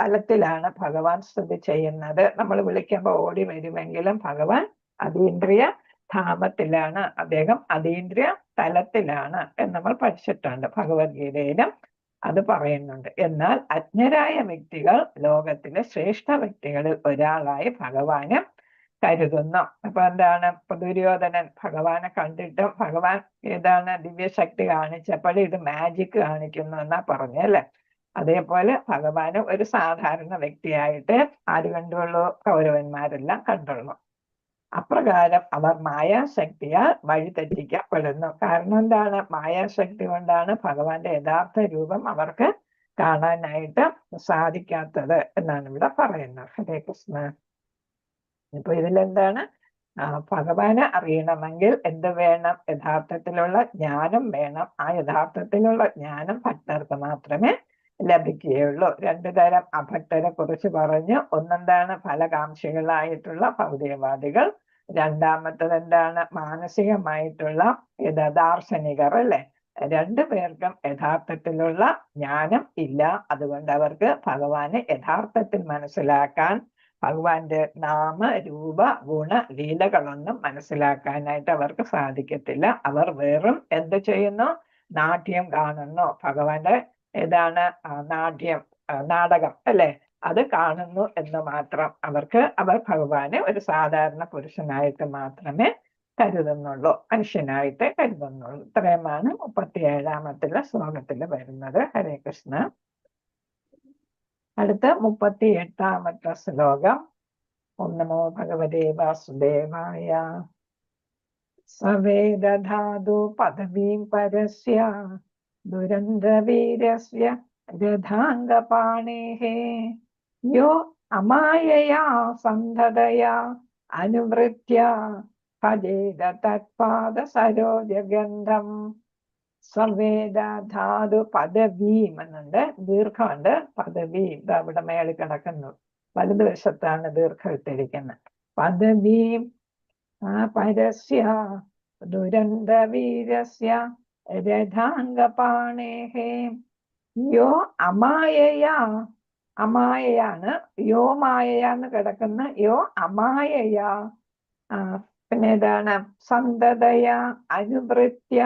തലത്തിലാണ് ഭഗവാൻ സ്ഥിതി ചെയ്യുന്നത്. നമ്മൾ വിളിക്കുമ്പോൾ ഓടി വരുമെങ്കിലും ഭഗവാൻ അതീന്ദ്രിയ ധാമത്തിലാണ്, അദ്ദേഹം അതീന്ദ്രിയ തലത്തിലാണ് എന്ന് നമ്മൾ പഠിച്ചിട്ടുണ്ട്. ഭഗവത്ഗീതയിലും അത് പറയുന്നുണ്ട്. എന്നാൽ അജ്ഞരായ വ്യക്തികൾ ലോകത്തിലെ ശ്രേഷ്ഠ വ്യക്തികളിൽ ഒരാളായി ഭഗവാനെ കരുതുന്നു. അപ്പൊ എന്താണ്? ദുര്യോധനൻ ഭഗവാനെ കണ്ടിട്ടും ഭഗവാൻ ഏതാണ്? ദിവ്യശക്തി കാണിച്ചപ്പോൾ ഇത് മാജിക് കാണിക്കുന്നു എന്നാ പറഞ്ഞു, അല്ലെ? അതേപോലെ ഭഗവാനും ഒരു സാധാരണ വ്യക്തിയായിട്ട് ആര് കണ്ടുള്ളൂ? കൗരവന്മാരെല്ലാം കണ്ടുള്ളൂ. അപ്രകാരം അവർ മായാശക്തിയാൽ വഴിതെറ്റിക്കപ്പെടുന്നു. കാരണം എന്താണ്? മായാശക്തി കൊണ്ടാണ് ഭഗവാന്റെ യഥാർത്ഥ രൂപം അവർക്ക് കാണാനായിട്ട് സാധിക്കാത്തത് എന്നാണ് ഇവിടെ പറയുന്നത്. ഹരേ കൃഷ്ണ. ഇപ്പൊ ഇതിലെന്താണ്? ഭഗവാനെ അറിയണമെങ്കിൽ എന്ത് വേണം? യഥാർത്ഥത്തിലുള്ള ജ്ഞാനം വേണം. ആ യഥാർത്ഥത്തിലുള്ള ജ്ഞാനം ഭക്തർക്ക് മാത്രമേ ലഭിക്കുകയുള്ളൂ. രണ്ടു തരം അഭക്തരെ കുറിച്ച് പറഞ്ഞു. ഒന്നെന്താണ്? ഫലകാംക്ഷികളായിട്ടുള്ള ഭൗതികവാദികൾ. രണ്ടാമത്തത് എന്താണ്? മാനസികമായിട്ടുള്ള ദാർശനികർ, അല്ലെ? രണ്ടു പേർക്കും യഥാർത്ഥത്തിലുള്ള ജ്ഞാനം ഇല്ല. അതുകൊണ്ട് അവർക്ക് ഭഗവാനെ യഥാർത്ഥത്തിൽ മനസ്സിലാക്കാൻ, ഭഗവാന്റെ നാമ രൂപ ഗുണ ലീലകളൊന്നും മനസ്സിലാക്കാനായിട്ട് അവർക്ക് സാധിക്കത്തില്ല. അവർ വെറും എന്ത് ചെയ്യുന്നു? നാട്യം കാണുന്നു. ഭഗവാന്റെ ഏതാണ്? നാടകം, അല്ലെ? അത് കാണുന്നു എന്ന് മാത്രം. അവർ ഭഗവാനെ ഒരു സാധാരണ പുരുഷനായിട്ട് മാത്രമേ കരുതുന്നുള്ളൂ, മനുഷ്യനായിട്ട് കരുതുന്നുള്ളൂ. ഇത്രയുമാണ് 37-ാമത്തെ ശ്ലോകത്തിൽ വരുന്നത്. ഹരേ കൃഷ്ണ. അടുത്ത 38-ാമത്തെ ശ്ലോകം. ഓം നമോ ഭഗവതേ വാസുദേവായ. സവേദധാതു പദവീം പരസ്യ ദുരന്തവീരസ്യ രഥാംഗപാണേഃ യോ അമായയാ സന്ധതയാ അനുവൃത്യ ഭജേത തത്പാദ സരോജഗന്ധം. സവേദധാതു പദവീം എന്നുണ്ട്, ദീർഘമുണ്ട്. പദവീം ഇവിടെ മേളിൽ കിടക്കുന്നു, വലതുവശത്താണ് ദീർഘം ഇട്ടിരിക്കുന്നത്. പദവീം പരസ്യ ദുരന്തവീരസ്യ രഥാംഗപാണേഃ യോ അമായയാ. അമായയാണ്, യോ മായയാന്ന് കിടക്കുന്ന യോ അമായയാ. പിന്നെ ഏതാണ്? സന്തതയാ അനുവൃത്യ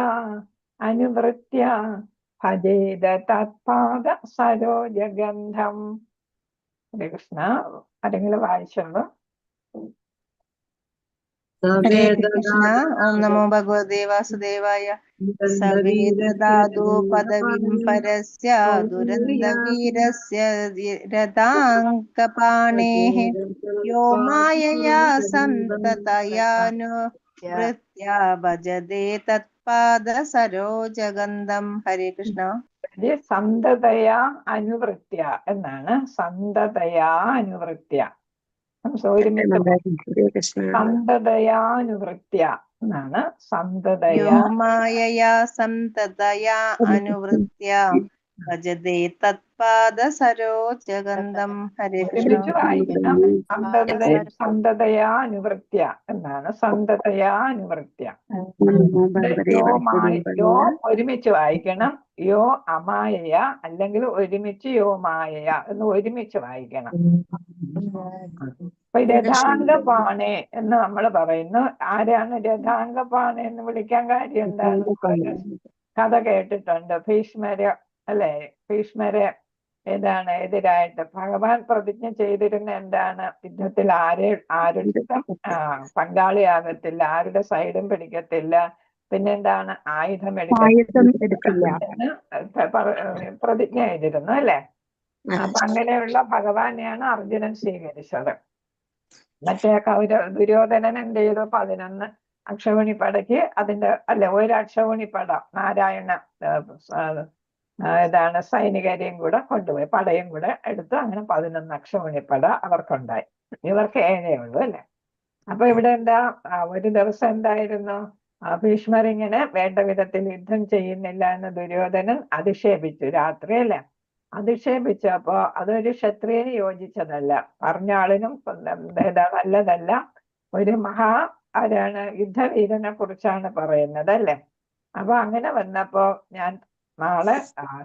ഭജേത തത്പാദ സരോജഗന്ധം. ഹരേ കൃഷ്ണ. ആരെങ്കിലും വായിച്ചോളൂ. ഹരേ കൃഷ്ണ. ഓം നമോ ഭഗവതേ വാസുദേവായ. സവേദധാതു പദവിം പരസ്യ ദുരന്തവീരസ്യ രഥാംഗപാണേഃ യോ മായയാ സന്തതയാനുവൃത്യ ഭജതേ തത്പാദ സരോജഗന്ധം. ഹരേ കൃഷ്ണ. സന്തതയാ അനുവൃത്യ എന്നാണ്. സന്തതയാ അനുവൃത്യ. സന്തതയാനുവൃത്യ എന്നാണ്. സന്തതയാ മായയാ സന്തതയാ അനുവൃത്യ ഭജതേ തത്പാദ സരോജഗന്ധം. ഹരേ കൃഷ്ണ. വായിക്കണം. സന്തതയാ അനുവൃത്യ എന്നാണ്. സന്തതയാ അനുവൃത്യ. യോ ഒരുമിച്ച് വായിക്കണം. യോ അമായയ അല്ലെങ്കിൽ ഒരുമിച്ച് യോ മായയ എന്ന് ഒരുമിച്ച് വായിക്കണം. അപ്പൊ രഥാംഗപാണേ എന്ന് നമ്മൾ പറയുന്നു. ആരാണ് രഥാംഗപാണേ എന്ന് വിളിക്കാൻ കാര്യം എന്താണ്? കഥ കേട്ടിട്ടുണ്ട്. ഭീഷ്മര് അല്ലെ, ഭീഷ്മര് എതിരായിട്ട് ഭഗവാൻ പ്രതിജ്ഞ ചെയ്തിരുന്ന എന്താണ്? യുദ്ധത്തിൽ ആരുടെ പങ്കാളിയാകത്തില്ല, ആരുടെ സൈഡും പിടിക്കത്തില്ല, പിന്നെന്താണ്? ആയുധം എടുക്കില്ല പ്രതിജ്ഞ ചെയ്തിരുന്നു അല്ലെ. അപ്പൊ അങ്ങനെയുള്ള ഭഗവാനെയാണ് അർജുനൻ സ്വീകരിച്ചത്. മറ്റേ ദുര്യോധനൻ എന്ത് ചെയ്തു? 11 അക്ഷൗഹിണിപ്പടയ്ക്ക് അതിന്റെ ഒരു അക്ഷൗഹിണിപ്പട നാരായണ സൈനികരെയും കൂടെ കൊണ്ടുപോയി, പടയും കൂടെ എടുത്ത് അങ്ങനെ 11 അക്ഷൗഹിണിപ്പട അവർക്കുണ്ടായി. ഇവർക്ക് 7 ഉള്ളൂ അല്ലെ. അപ്പൊ ഇവിടെ എന്താ? ഒരു ദിവസം എന്തായിരുന്നു? ഭീഷ്മർ ഇങ്ങനെ വേണ്ട വിധത്തിൽ യുദ്ധം ചെയ്യുന്നില്ല എന്ന് ദുര്യോധനൻ അധിക്ഷേപിച്ചു രാത്രി അല്ലെ. അധിക്ഷേപിച്ചപ്പോ അതൊരു ക്ഷത്രിയന് യോജിച്ചതല്ല, പറഞ്ഞ ആളിനും നല്ലതല്ല. ഒരു യുദ്ധവീരനെ കുറിച്ചാണ് പറയുന്നത് അല്ലെ. അപ്പൊ അങ്ങനെ വന്നപ്പോ ഞാൻ നാളെ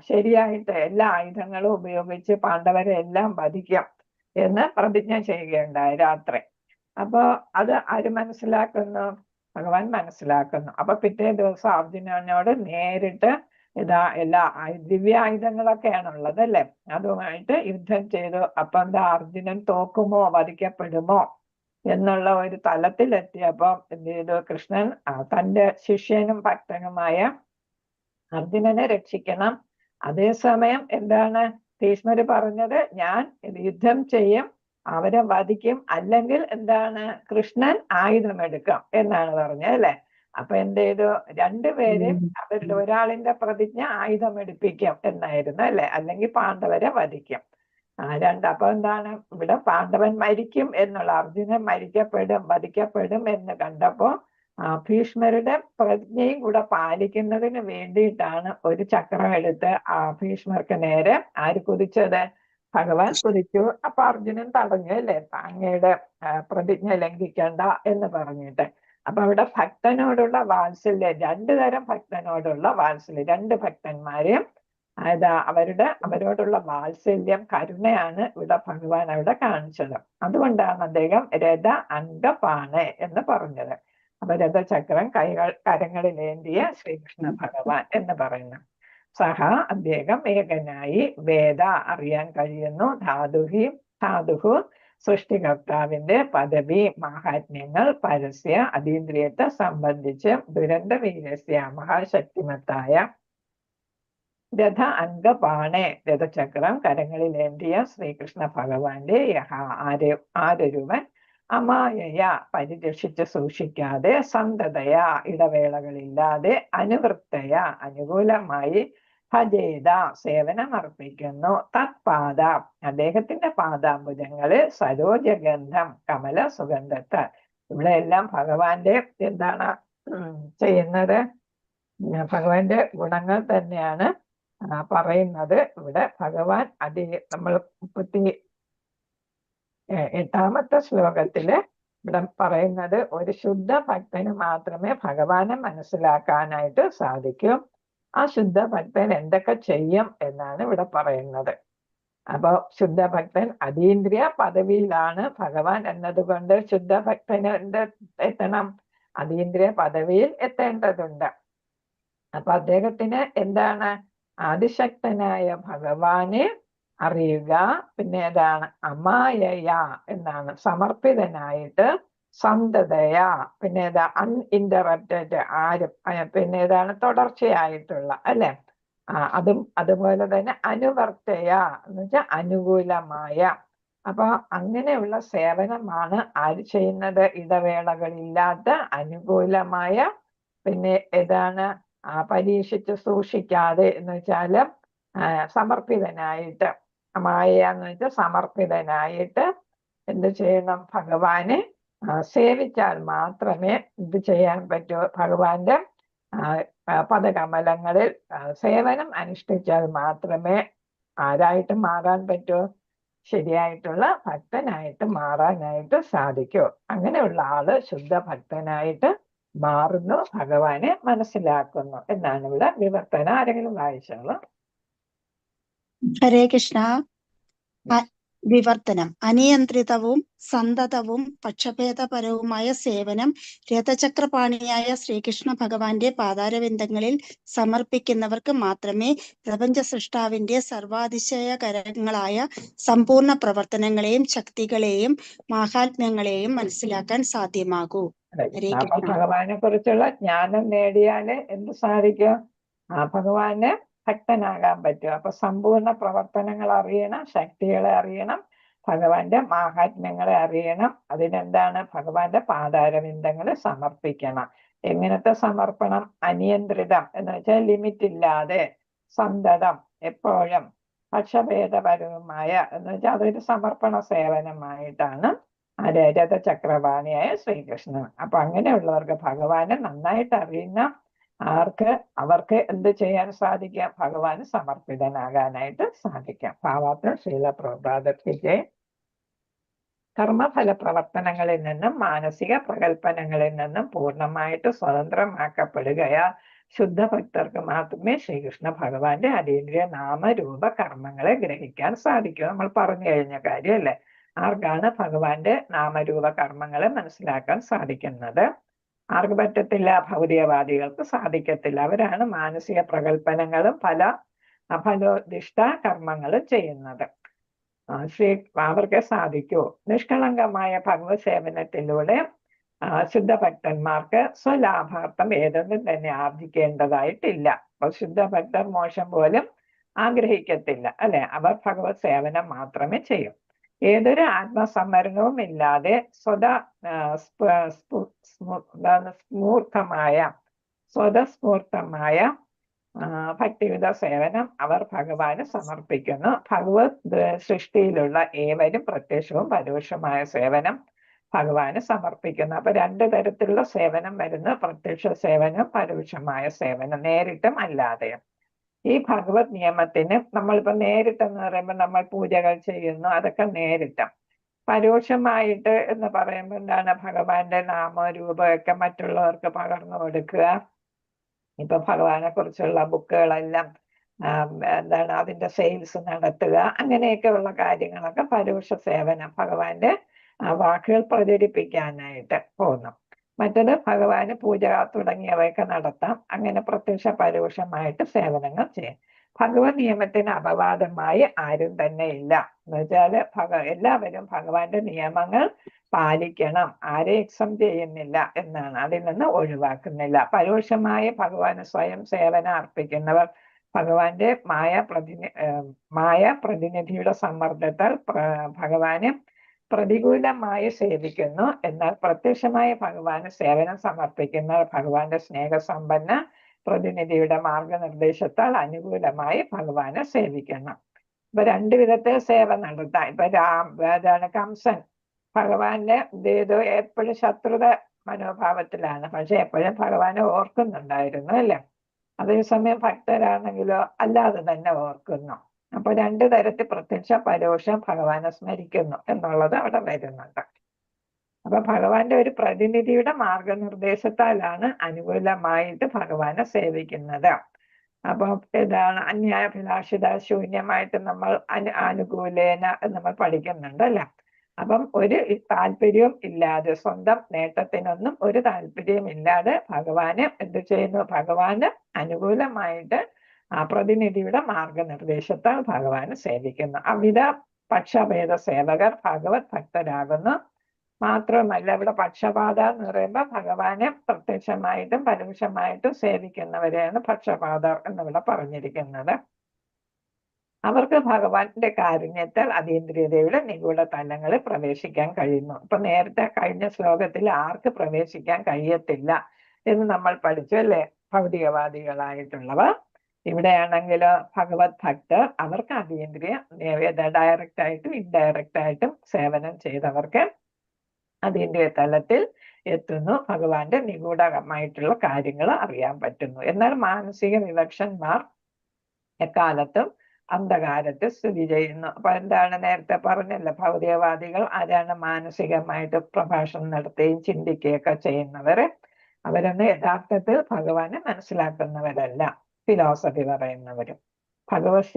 ശരിയായിട്ട് എല്ലാ ആയുധങ്ങളും ഉപയോഗിച്ച് പാണ്ഡവരെ എല്ലാം വധിക്കും എന്ന് പ്രതിജ്ഞ ചെയ്യുകയുണ്ടായി രാത്രി. അപ്പൊ അത് ആര് മനസ്സിലാക്കുന്നു? ഭഗവാൻ മനസ്സിലാക്കുന്നു. അപ്പൊ പിറ്റേ ദിവസം അർജുനനോട് നേരിട്ട് എല്ലാ ദിവ്യായുധങ്ങളൊക്കെയാണ് ഉള്ളത് അല്ലെ, അതുമായിട്ട് യുദ്ധം ചെയ്തു. അപ്പൊ എന്താ? അർജുനൻ തോക്കുമോ വധിക്കപ്പെടുമോ എന്നുള്ള ഒരു തലത്തിലെത്തിയപ്പോ എന്ത് ചെയ്തു? കൃഷ്ണൻ തന്റെ ശിഷ്യനും ഭക്തനുമായ അർജുനനെ രക്ഷിക്കണം. അതേസമയം എന്താണ് ഭീഷ്മര് പറഞ്ഞത്? ഞാൻ യുദ്ധം ചെയ്യും, അവരെ വധിക്കും, അല്ലെങ്കിൽ എന്താണ് കൃഷ്ണൻ ആയുധമെടുക്കും എന്നാണ് പറഞ്ഞത് അല്ലെ. അപ്പൊ എന്ത് ചെയ്തു? രണ്ടുപേരും അവരുടെ ഒരാളിന്റെ പ്രതിജ്ഞ ആയുധമെടുപ്പിക്കും എന്നായിരുന്നു അല്ലെ, അല്ലെങ്കിൽ പാണ്ഡവരെ വധിക്കും. അപ്പൊ എന്താണ് ഇവിടെ? പാണ്ഡവൻ മരിക്കും എന്നുള്ള, അർജുനൻ വധിക്കപ്പെടും എന്ന് കണ്ടപ്പോ ഭീഷ്മരുടെ പ്രതിജ്ഞയും കൂടെ പാലിക്കുന്നതിന് വേണ്ടിയിട്ടാണ് ഒരു ചക്രം എടുത്ത് ഭീഷ്മർക്ക് നേരെ ആര് കുതിച്ചത്? ഭഗവാൻ കുതിച്ചു. അപ്പൊ അർജുനൻ തടഞ്ഞു അല്ലെ, അങ്ങയുടെ പ്രതിജ്ഞ ലംഘിക്കണ്ട എന്ന് പറഞ്ഞിട്ട്. അപ്പൊ അവിടെ ഭക്തനോടുള്ള വാത്സല്യം, 2 തരം ഭക്തനോടുള്ള വാത്സല്യം, 2 ഭക്തന്മാരെയും അവരോടുള്ള വാത്സല്യം, കരുണയാണ് ഇവിടെ ഭഗവാൻ അവിടെ കാണിച്ചത്. അതുകൊണ്ടാണ് അദ്ദേഹം രഥ അംഗപാണേ എന്ന് പറഞ്ഞത്. അപ്പൊ രഥചക്രം കരങ്ങളിലേന്തിയ ശ്രീകൃഷ്ണ ഭഗവാൻ എന്ന് പറയുന്നു. സഹ അദ്ദേഹം ഏകനായി വേദ അറിയാൻ കഴിയുന്നു, ധാതുഹു സൃഷ്ടികർത്താവിന്റെ പദവി മാഹാത്മ്യങ്ങൾ പരസ്യ അതീന്ദ്രിയത്തെ സംബന്ധിച്ച് ദുരന്ത വീരസ്യ മഹാശക്തിമത്തായ രഥ അംഗപാണേ രഥചക്രം കരങ്ങളിലേന്തിയ ശ്രീകൃഷ്ണ ഭഗവാന്റെ ആരൊരുവൻ അമായയ പരിരക്ഷിച്ച് സൂക്ഷിക്കാതെ സന്തതയ ഇടവേളകളില്ലാതെ അനുവൃത്തയ അനുകൂലമായി ഭജേത സേവനം അർപ്പിക്കുന്നു തത്പാദ അദ്ദേഹത്തിന്റെ പാദാംബുജങ്ങളിൽ സരോജഗന്ധം കമല സുഗന്ധത്താൽ. ഇവിടെ എല്ലാം ഭഗവാന്റെ എന്താണ് ചെയ്യുന്നത്? ഭഗവാന്റെ ഗുണങ്ങൾ തന്നെയാണ് പറയുന്നത്. ഇവിടെ ഭഗവാൻ നമ്മൾ 38ാമത്തെ ശ്ലോകത്തില് ഇവിടെ പറയുന്നത് ഒരു ശുദ്ധ ഭക്തന് മാത്രമേ ഭഗവാനെ മനസ്സിലാക്കാനായിട്ട് സാധിക്കൂ. ആ ശുദ്ധ ഭക്തൻ എന്തൊക്കെ ചെയ്യും എന്നാണ് ഇവിടെ പറയുന്നത്. അപ്പൊ ശുദ്ധ ഭക്തൻ അതീന്ദ്രിയ പദവിയിലാണ് ഭഗവാൻ എന്നതുകൊണ്ട് ശുദ്ധ ഭക്തന് എത്തണം, അതീന്ദ്രിയ പദവിയിൽ എത്തേണ്ടതുണ്ട്. അപ്പൊ അദ്ദേഹത്തിന് എന്താണ്? ആദിശക്തനായ ഭഗവാനെ അറിയുക. പിന്നെ ഏതാണ്? അമായയ എന്നാണ് സമർപ്പിതനായിട്ട്, സന്തതയ പിന്നെ ഏതാ? അൺഇന്ററപ്റ്റഡ് ആരും പിന്നെ ഏതാണ്? തുടർച്ചയായിട്ടുള്ള അല്ലെ? അതുപോലെ തന്നെ അനുവർത്തയ എന്ന് വെച്ചാൽ അനുകൂലമായ. അപ്പൊ അങ്ങനെയുള്ള സേവനമാണ് ആര് ചെയ്യുന്നത്? ഇടവേളകളില്ലാത്ത അനുകൂലമായ പിന്നെ ഏതാണ്? പരീക്ഷിച്ച് സൂക്ഷിക്കാതെ എന്ന് വെച്ചാല് സമർപ്പിതനായിട്ട്, മായ എന്ന് വെച്ചാൽ സമർപ്പിതനായിട്ട് എന്ത് ചെയ്യണം? ഭഗവാനെ സേവിച്ചാൽ മാത്രമേ ഇത് ചെയ്യാൻ പറ്റൂ. ഭഗവാന്റെ പദകമലങ്ങളിൽ സേവനം അനുഷ്ഠിച്ചാൽ മാത്രമേ ആരായിട്ട് മാറാൻ പറ്റൂ? ശരിയായിട്ടുള്ള ഭക്തനായിട്ട് മാറാനായിട്ട് സാധിക്കൂ. അങ്ങനെയുള്ള ആള് ശുദ്ധ ഭക്തനായിട്ട് മാറുന്നു, ഭഗവാനെ മനസ്സിലാക്കുന്നു എന്നാണ് ഇവിടെ വിവർത്തനം. ആരെങ്കിലും വായിച്ചോളൂ. ഹരേ കൃഷ്ണ. വിവർത്തനം. അനിയന്ത്രിതവും സന്തതവും പക്ഷഭേദപരവുമായ സേവനം രഥചക്രപാണിയായ ശ്രീകൃഷ്ണ ഭഗവാന്റെ പാതാരവിന്ദങ്ങളിൽ സമർപ്പിക്കുന്നവർക്ക് മാത്രമേ പ്രപഞ്ച സൃഷ്ടാവിന്റെ സർവാതിശയകരങ്ങളായ സമ്പൂർണ്ണ പ്രവർത്തനങ്ങളെയും ശക്തികളെയും മാഹാത്മ്യങ്ങളെയും മനസ്സിലാക്കാൻ സാധ്യമാകൂ. ഹരേ കൃഷ്ണ. ഭഗവാനെ കുറിച്ചുള്ള ജ്ഞാനം നേടിയാല് എന്ത് സാധിക്കും? ഭഗവാന് ഭക്തനാകാൻ പറ്റും. അപ്പൊ സമ്പൂർണ്ണ പ്രവർത്തനങ്ങൾ അറിയണം, ശക്തികളെ അറിയണം, ഭഗവാന്റെ മാഹാത്മ്യങ്ങളെ അറിയണം. അതിനെന്താണ്? ഭഗവാന്റെ പാതാരവിന്ദങ്ങളെ സമർപ്പിക്കണം. എങ്ങനത്തെ സമർപ്പണം? അനിയന്ത്രിതം എന്ന് വെച്ചാൽ ലിമിറ്റ് ഇല്ലാതെ, സന്തതം എപ്പോഴും, പക്ഷഭേദപരവുമായ എന്ന് വെച്ചാൽ അതൊരു സമർപ്പണ സേവനമായിട്ടാണ് രഥചക്രപാണിയായ ശ്രീകൃഷ്ണൻ. അപ്പൊ അങ്ങനെയുള്ളവർക്ക് ഭഗവാനെ നന്നായിട്ട് അറിയുന്ന അവർക്ക് എന്ത് ചെയ്യാൻ സാധിക്കാം? ഭഗവാന് സമർപ്പിതനാകാനായിട്ട് സാധിക്കാം. ഭാവാർത്ഥം ശ്രീല പ്രഭുപാദത്തിലെ കർമ്മഫല പ്രവർത്തനങ്ങളിൽ നിന്നും മാനസിക പ്രകൽപ്പനങ്ങളിൽ നിന്നും പൂർണ്ണമായിട്ട് സ്വതന്ത്രമാക്കപ്പെടുകയാ ശുദ്ധ ഭക്തർക്ക് മാത്രമേ ശ്രീകൃഷ്ണ ഭഗവാന്റെ അതീന്ദ്രിയ നാമരൂപ കർമ്മങ്ങളെ ഗ്രഹിക്കാൻ സാധിക്കൂ. നമ്മൾ പറഞ്ഞു കഴിഞ്ഞ കാര്യമല്ലേ? ആർക്കാണ് ഭഗവാന്റെ നാമരൂപ കർമ്മങ്ങളെ മനസ്സിലാക്കാൻ സാധിക്കുന്നത്? ആർക്ക് പറ്റത്തില്ല? ഭൗതികവാദികൾക്ക് സാധിക്കത്തില്ല. അവരാണ് മാനസിക പ്രകൽപ്പനങ്ങളും ഫലോദിഷ്ട കർമ്മങ്ങളും ചെയ്യുന്നത്. അവർക്ക് സാധിക്കൂ. നിഷ്കളങ്കമായ ഭഗവത് സേവനത്തിലൂടെ ശുദ്ധ ഭക്തന്മാർക്ക് സ്വലാഭാർത്ഥം ഏതൊന്നും തന്നെ ആർജിക്കേണ്ടതായിട്ടില്ല. അപ്പൊ ശുദ്ധ ഭക്തർ മോശം പോലും ആഗ്രഹിക്കത്തില്ല അല്ലെ? അവർ ഭഗവത് സേവനം മാത്രമേ ചെയ്യൂ. ഏതൊരു ആത്മസംവരണവും ഇല്ലാതെ സ്വതസ്ഫൂർത്തമായ ഭക്തിയുത സേവനം അവർ ഭഗവാന് സമർപ്പിക്കുന്നു. ഭഗവത് സൃഷ്ടിയിലുള്ള ഏവരും പ്രത്യക്ഷവും പരോക്ഷമായ സേവനം ഭഗവാന് സമർപ്പിക്കുന്നു. അപ്പൊ 2 തരത്തിലുള്ള സേവനം വരുന്നു: പ്രത്യക്ഷ സേവനം, പരോക്ഷമായ സേവനം, നേരിട്ടും അല്ലാതെയും. ഈ ഭഗവത് നിയമത്തിന് നമ്മളിപ്പോ നേരിട്ടെന്ന് പറയുമ്പോൾ നമ്മൾ പൂജകൾ ചെയ്യുന്നു, അതൊക്കെ നേരിട്ടും. പരോക്ഷമായിട്ട് എന്ന് പറയുമ്പോൾ എന്താണ്? ഭഗവാന്റെ നാമരൂപമൊക്കെ മറ്റുള്ളവർക്ക് പകർന്നു കൊടുക്കുക. ഇപ്പൊ ഭഗവാനെ കുറിച്ചുള്ള ബുക്കുകളെല്ലാം എന്താണ് അതിന്റെ സെയിൽസ് നടത്തുക, അങ്ങനെയൊക്കെ ഉള്ള കാര്യങ്ങളൊക്കെ പരോക്ഷ സേവനം, ഭഗവാന്റെ വാക്കുകൾ പ്രചരിപ്പിക്കാനായിട്ട് പോകുന്നു. മറ്റത് ഭഗവാന് പൂജ തുടങ്ങിയവയൊക്കെ നടത്താം. അങ്ങനെ പ്രത്യക്ഷ പരോക്ഷമായിട്ട് സേവനങ്ങൾ ചെയ്യാം. ഭഗവത് നിയമത്തിന് അപവാദമായി ആരും തന്നെ ഇല്ല എന്ന് വെച്ചാല് എല്ലാവരും ഭഗവാന്റെ നിയമങ്ങൾ പാലിക്കണം, ആരെ എക്സം ചെയ്യുന്നില്ല എന്നാണ്, അതിൽ നിന്ന് ഒഴിവാക്കുന്നില്ല. പരോക്ഷമായി ഭഗവാന് സ്വയം സേവനം അർപ്പിക്കുന്നവർ ഭഗവാന്റെ മായ പ്രതിനിധിയുടെ സമ്മർദ്ദത്താൽ ഭഗവാന് പ്രതികൂലമായി സേവിക്കുന്നു. എന്നാൽ പ്രത്യക്ഷമായ ഭഗവാന് സേവനം സമർപ്പിക്കുന്ന ഭഗവാന്റെ സ്നേഹസമ്പന്ന പ്രതിനിധിയുടെ മാർഗനിർദ്ദേശത്താൽ അനുകൂലമായി ഭഗവാനെ സേവിക്കണം. ഇപ്പൊ രണ്ടു വിധത്തിൽ സേവ നടത്താം. ഇപ്പൊ കംസൻ ഭഗവാന്റെ ഏതോ എപ്പോഴും ശത്രുത മനോഭാവത്തിലാണ്, പക്ഷെ എപ്പോഴും ഭഗവാനെ ഓർക്കുന്നുണ്ടായിരുന്നു അല്ലേ. അതേസമയം ഭക്തരാണെങ്കിലോ അല്ലാതെ തന്നെ ഓർക്കുന്നു. അപ്പൊ രണ്ടു തരത്തിൽ പ്രത്യക്ഷ പരോക്ഷം ഭഗവാനെ സ്മരിക്കുന്നു എന്നുള്ളത് അവിടെ വരുന്നുണ്ട്. അപ്പൊ ഭഗവാന്റെ ഒരു പ്രതിനിധിയുടെ മാർഗനിർദ്ദേശത്താലാണ് അനുകൂലമായിട്ട് ഭഗവാനെ സേവിക്കുന്നത്. അപ്പൊ ഏതാണ് അന്യായഭിലാഷിത ശൂന്യമായിട്ട് നമ്മൾ അനുകൂലേന നമ്മൾ പഠിക്കുന്നുണ്ട് അല്ലെ. അപ്പം ഒരു താല്പര്യവും ഇല്ലാതെ, സ്വന്തം നേട്ടത്തിനൊന്നും ഒരു താല്പര്യവും ഇല്ലാതെ ഭഗവാന് എന്ത് ചെയ്യുന്നു? ഭഗവാന് അനുകൂലമായിട്ട് ആ പ്രതിനിധിയുടെ മാർഗനിർദ്ദേശത്താൽ ഭഗവാനെ സേവിക്കുന്നു. അവിധ പക്ഷഭേദ സേവകർ ഭഗവത് ഭക്തരാകുന്നു. മാത്രമല്ല ഇവിടെ പക്ഷപാത എന്ന് പറയുമ്പോൾ ഭഗവാനെ പ്രത്യക്ഷമായിട്ടും പരോക്ഷമായിട്ടും സേവിക്കുന്നവരെയാണ് പക്ഷപാതർ എന്നിവിടെ പറഞ്ഞിരിക്കുന്നത്. അവർക്ക് ഭഗവാന്റെ കാരുണ്യത്താൽ അതീന്ദ്രിയതയുടെ നിഗൂഢ തലങ്ങളിൽ പ്രവേശിക്കാൻ കഴിയുന്നു. ഇപ്പൊ നേരത്തെ കഴിഞ്ഞ ശ്ലോകത്തിൽ ആർക്ക് പ്രവേശിക്കാൻ കഴിയത്തില്ല എന്ന് നമ്മൾ പഠിച്ചു അല്ലേ, ഭൗതികവാദികളായിട്ടുള്ളവർ. ഇവിടെയാണെങ്കിലോ ഭഗവത് ഭക്തർ, അവർക്ക് അതീന്ദ്രിയ ഡയറക്റ്റ് ആയിട്ടും ഇൻഡയറക്റ്റ് ആയിട്ടും സേവനം ചെയ്തവർക്ക് അതീന്ദ്രിയ തലത്തിൽ എത്തുന്നു. ഭഗവാന്റെ നിഗൂഢമായിട്ടുള്ള കാര്യങ്ങൾ അറിയാൻ പറ്റുന്നു. എന്നാൽ മാനസിക വിവക്ഷന്മാർ എക്കാലത്തും അന്ധകാരത്തിൽ സ്ഥിതി ചെയ്യുന്നു. അപ്പൊ എന്താണ് നേരത്തെ പറഞ്ഞല്ലോ, ഭൗതികവാദികൾ ആരാണ്? മാനസികമായിട്ട് പ്രഭാഷണം നടത്തുകയും ചിന്തിക്കുകയൊക്കെ ചെയ്യുന്നവര്. അവരൊന്നും യഥാർത്ഥത്തിൽ ഭഗവാനെ മനസ്സിലാക്കുന്നവരല്ല, ഫിലോസഫി പറയുന്നവരും. ഭഗവത്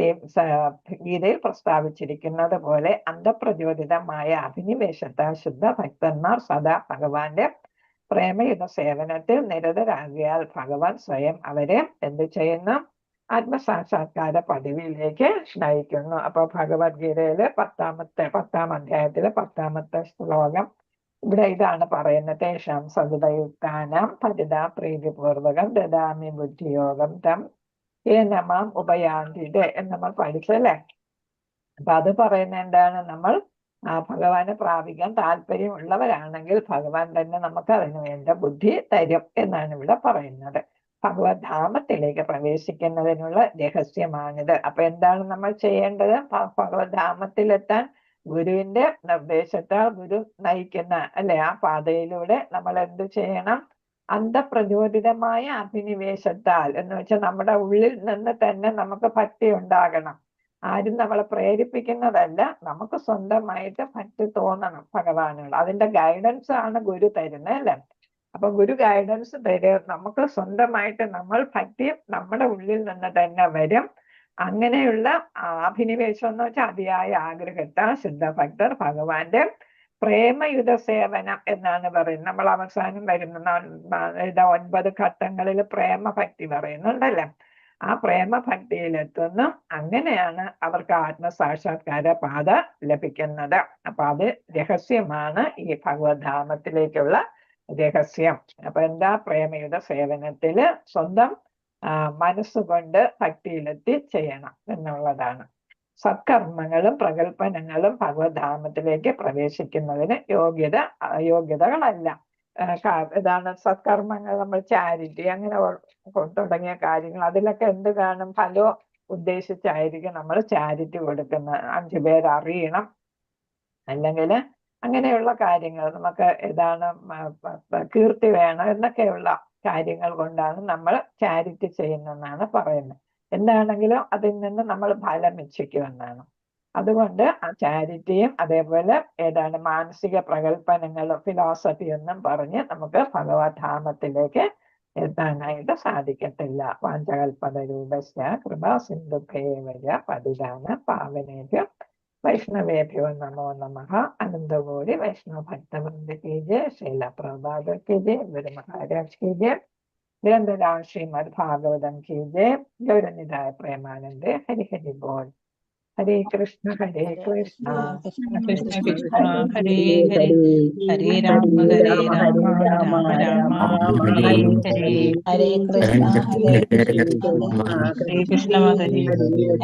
ഗീതയിൽ പ്രസ്താവിച്ചിരിക്കുന്നത് പോലെ അന്ധപ്രചോദിതമായ അഭിനിവേശത്താൽ ശുദ്ധ ഭക്തന്മാർ സദാ ഭഗവാന്റെ പ്രേമയുധ സേവനത്തിൽ നിരതരാകിയാൽ ഭഗവാൻ സ്വയം അവരെ എന്ത് ചെയ്യുന്നു? ആത്മസാക്ഷാത്കാര പദവിയിലേക്ക് നയിക്കുന്നു. അപ്പൊ ഭഗവത്ഗീതയില് 10ാം അധ്യായത്തിലെ 10ാമത്തെ ശ്ലോകം ഇവിടെ ഇതാണ് പറയുന്നത്. തേഷാം സതുതയുക്താനാം പരിതാ പ്രീതിപൂർവകം ദദാമി ബുദ്ധിയോഗം തം ഏനമാം ഉപയാന്തിടെ എന്ന് നമ്മൾ പഠിച്ചല്ലേ. അപ്പൊ അത് പറയുന്ന എന്താണ്? നമ്മൾ ഭഗവാനെ പ്രാപിക്കാൻ താല്പര്യമുള്ളവരാണെങ്കിൽ ഭഗവാൻ തന്നെ നമുക്ക് അതിനു വേണ്ട ബുദ്ധി തരും എന്നാണ് ഇവിടെ പറയുന്നത്. ഭഗവത് ധാമത്തിലേക്ക് പ്രവേശിക്കുന്നതിനുള്ള രഹസ്യമാണിത്. അപ്പൊ എന്താണ് നമ്മൾ ചെയ്യേണ്ടത്? ഭഗവത് ധാമത്തിലെത്താൻ ഗുരുവിന്റെ നിർദ്ദേശത്താൽ ഗുരു നയിക്കുന്ന അല്ലെ ആ പാതയിലൂടെ നമ്മൾ എന്ത് ചെയ്യണം? അന്ധപ്രചോദിതമായ അഭിനിവേശത്താൽ എന്ന് വെച്ചാൽ നമ്മുടെ ഉള്ളിൽ നിന്ന് തന്നെ നമുക്ക് ഭക്തി ഉണ്ടാകണം. ആരും നമ്മളെ പ്രേരിപ്പിക്കുന്നതല്ല, നമുക്ക് സ്വന്തമായിട്ട് ഭക്തി തോന്നണം ഭഗവാനോട്. അതിന്റെ ഗൈഡൻസ് ആണ് ഗുരു തരുന്നത് അല്ലേ. അപ്പൊ ഗുരു ഗൈഡൻസ് തരും, നമുക്ക് സ്വന്തമായിട്ട് നമ്മൾ ഭക്തി നമ്മുടെ ഉള്ളിൽ നിന്ന് തന്നെ വരും. അങ്ങനെയുള്ള അഭിനിവേശം എന്ന് വെച്ചാൽ അതിയായ ആഗ്രഹത്താൽ ശുദ്ധഭക്തർ ഭഗവാന്റെ പ്രേമയുധ സേവനം എന്നാണ് പറയുന്നത്. നമ്മൾ അവസാനം വരുന്ന 9 ഘട്ടങ്ങളിൽ പ്രേമഭക്തി പറയുന്നുണ്ടല്ലേ. ആ പ്രേമഭക്തിയിലെത്തുന്നു. അങ്ങനെയാണ് അവർക്ക് ആത്മസാക്ഷാത്കാര പാത ലഭിക്കുന്നത്. അപ്പൊ അത് രഹസ്യമാണ് ഈ ഭഗവത് ധാമത്തിലേക്കുള്ള രഹസ്യം. അപ്പൊ എന്താ? പ്രേമയുധ സേവനത്തില് സ്വന്തം മനസ്സുകൊണ്ട് ഭക്തിയിലെത്തി ചെയ്യണം എന്നുള്ളതാണ്. സത്കർമ്മങ്ങളും പ്രകൽപ്പനങ്ങളും ഭഗവത് ധാമത്തിലേക്ക് പ്രവേശിക്കുന്നതിന് യോഗ്യതകളല്ല. ഇതാണ് സത്കർമ്മങ്ങൾ, നമ്മൾ ചാരിറ്റി അങ്ങനെ തുടങ്ങിയ കാര്യങ്ങൾ, അതിലൊക്കെ എന്ത് കാണും? ഫലം ഉദ്ദേശിച്ചായിരിക്കും നമ്മൾ ചാരിറ്റി കൊടുക്കുന്നത്. 5 പേര് അറിയണം, അല്ലെങ്കിൽ അങ്ങനെയുള്ള കാര്യങ്ങൾ, നമുക്ക് ഏതാണ് കീർത്തി വേണം എന്നൊക്കെയുള്ള കാര്യങ്ങൾ കൊണ്ടാണ് നമ്മൾ ചാരിറ്റി ചെയ്യുന്നതെന്നാണ് പറയുന്നത്. എന്താണെങ്കിലും അതിൽ നിന്ന് നമ്മൾ ഫലം ഇച്ഛിക്കുമെന്നാണ്. അതുകൊണ്ട് ആ ചാരിറ്റിയും അതേപോലെ ഏതാണ് മാനസിക പ്രകൽപ്പനങ്ങളും ഫിലോസഫി എന്നും പറഞ്ഞ് നമുക്ക് ഭഗവത് ധാമത്തിലേക്ക് എത്താനായിട്ട് സാധിക്കത്തില്ല. വാഞ്ചകൽപത രൂപസ്യ കൃപാ സിന്ധുഭേവജ പതിതാന പാവനേഭ്യോ വൈഷ്ണവേഭ്യോ നമോ നമഃ. അനന്തകോടി വൈഷ്ണവ ഭക്തവൃന്ദ കി ജയ. ശൈല പ്രഭുപാദ കി ജയ. ഗുരു മഹാരാജ് കി ജയ. ഗ്രന്ഥരാജ് ശ്രീമദ് ഭാഗവതം കി ജയ. ഗൗരനിതായ പ്രേമാനന്ദേ. ഹരി ഹരി ബോൾ. ഹരേ കൃഷ്ണ ഹരേ കൃഷ്ണ കൃഷ്ണ കൃഷ്ണ ഹരേ ഹരേ ഹരേ രാമ രാമ രാമ ഹരേ ഹരേ ഹരേ കൃഷ്ണ ഹരേ ഹരേ കൃഷ്ണ ഹരേ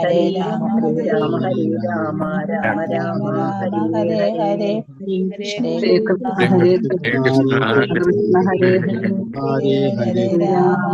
ഹരേ രാമ രാമ ഹരേ രാമ രാമ രാമ ഹരേ ഹരേ ഹരേ കൃഷ്ണ ഹരേ കൃഷ്ണ ഹരേ കൃഷ്ണ ഹരേ ഹരേ ഹരേ രാമ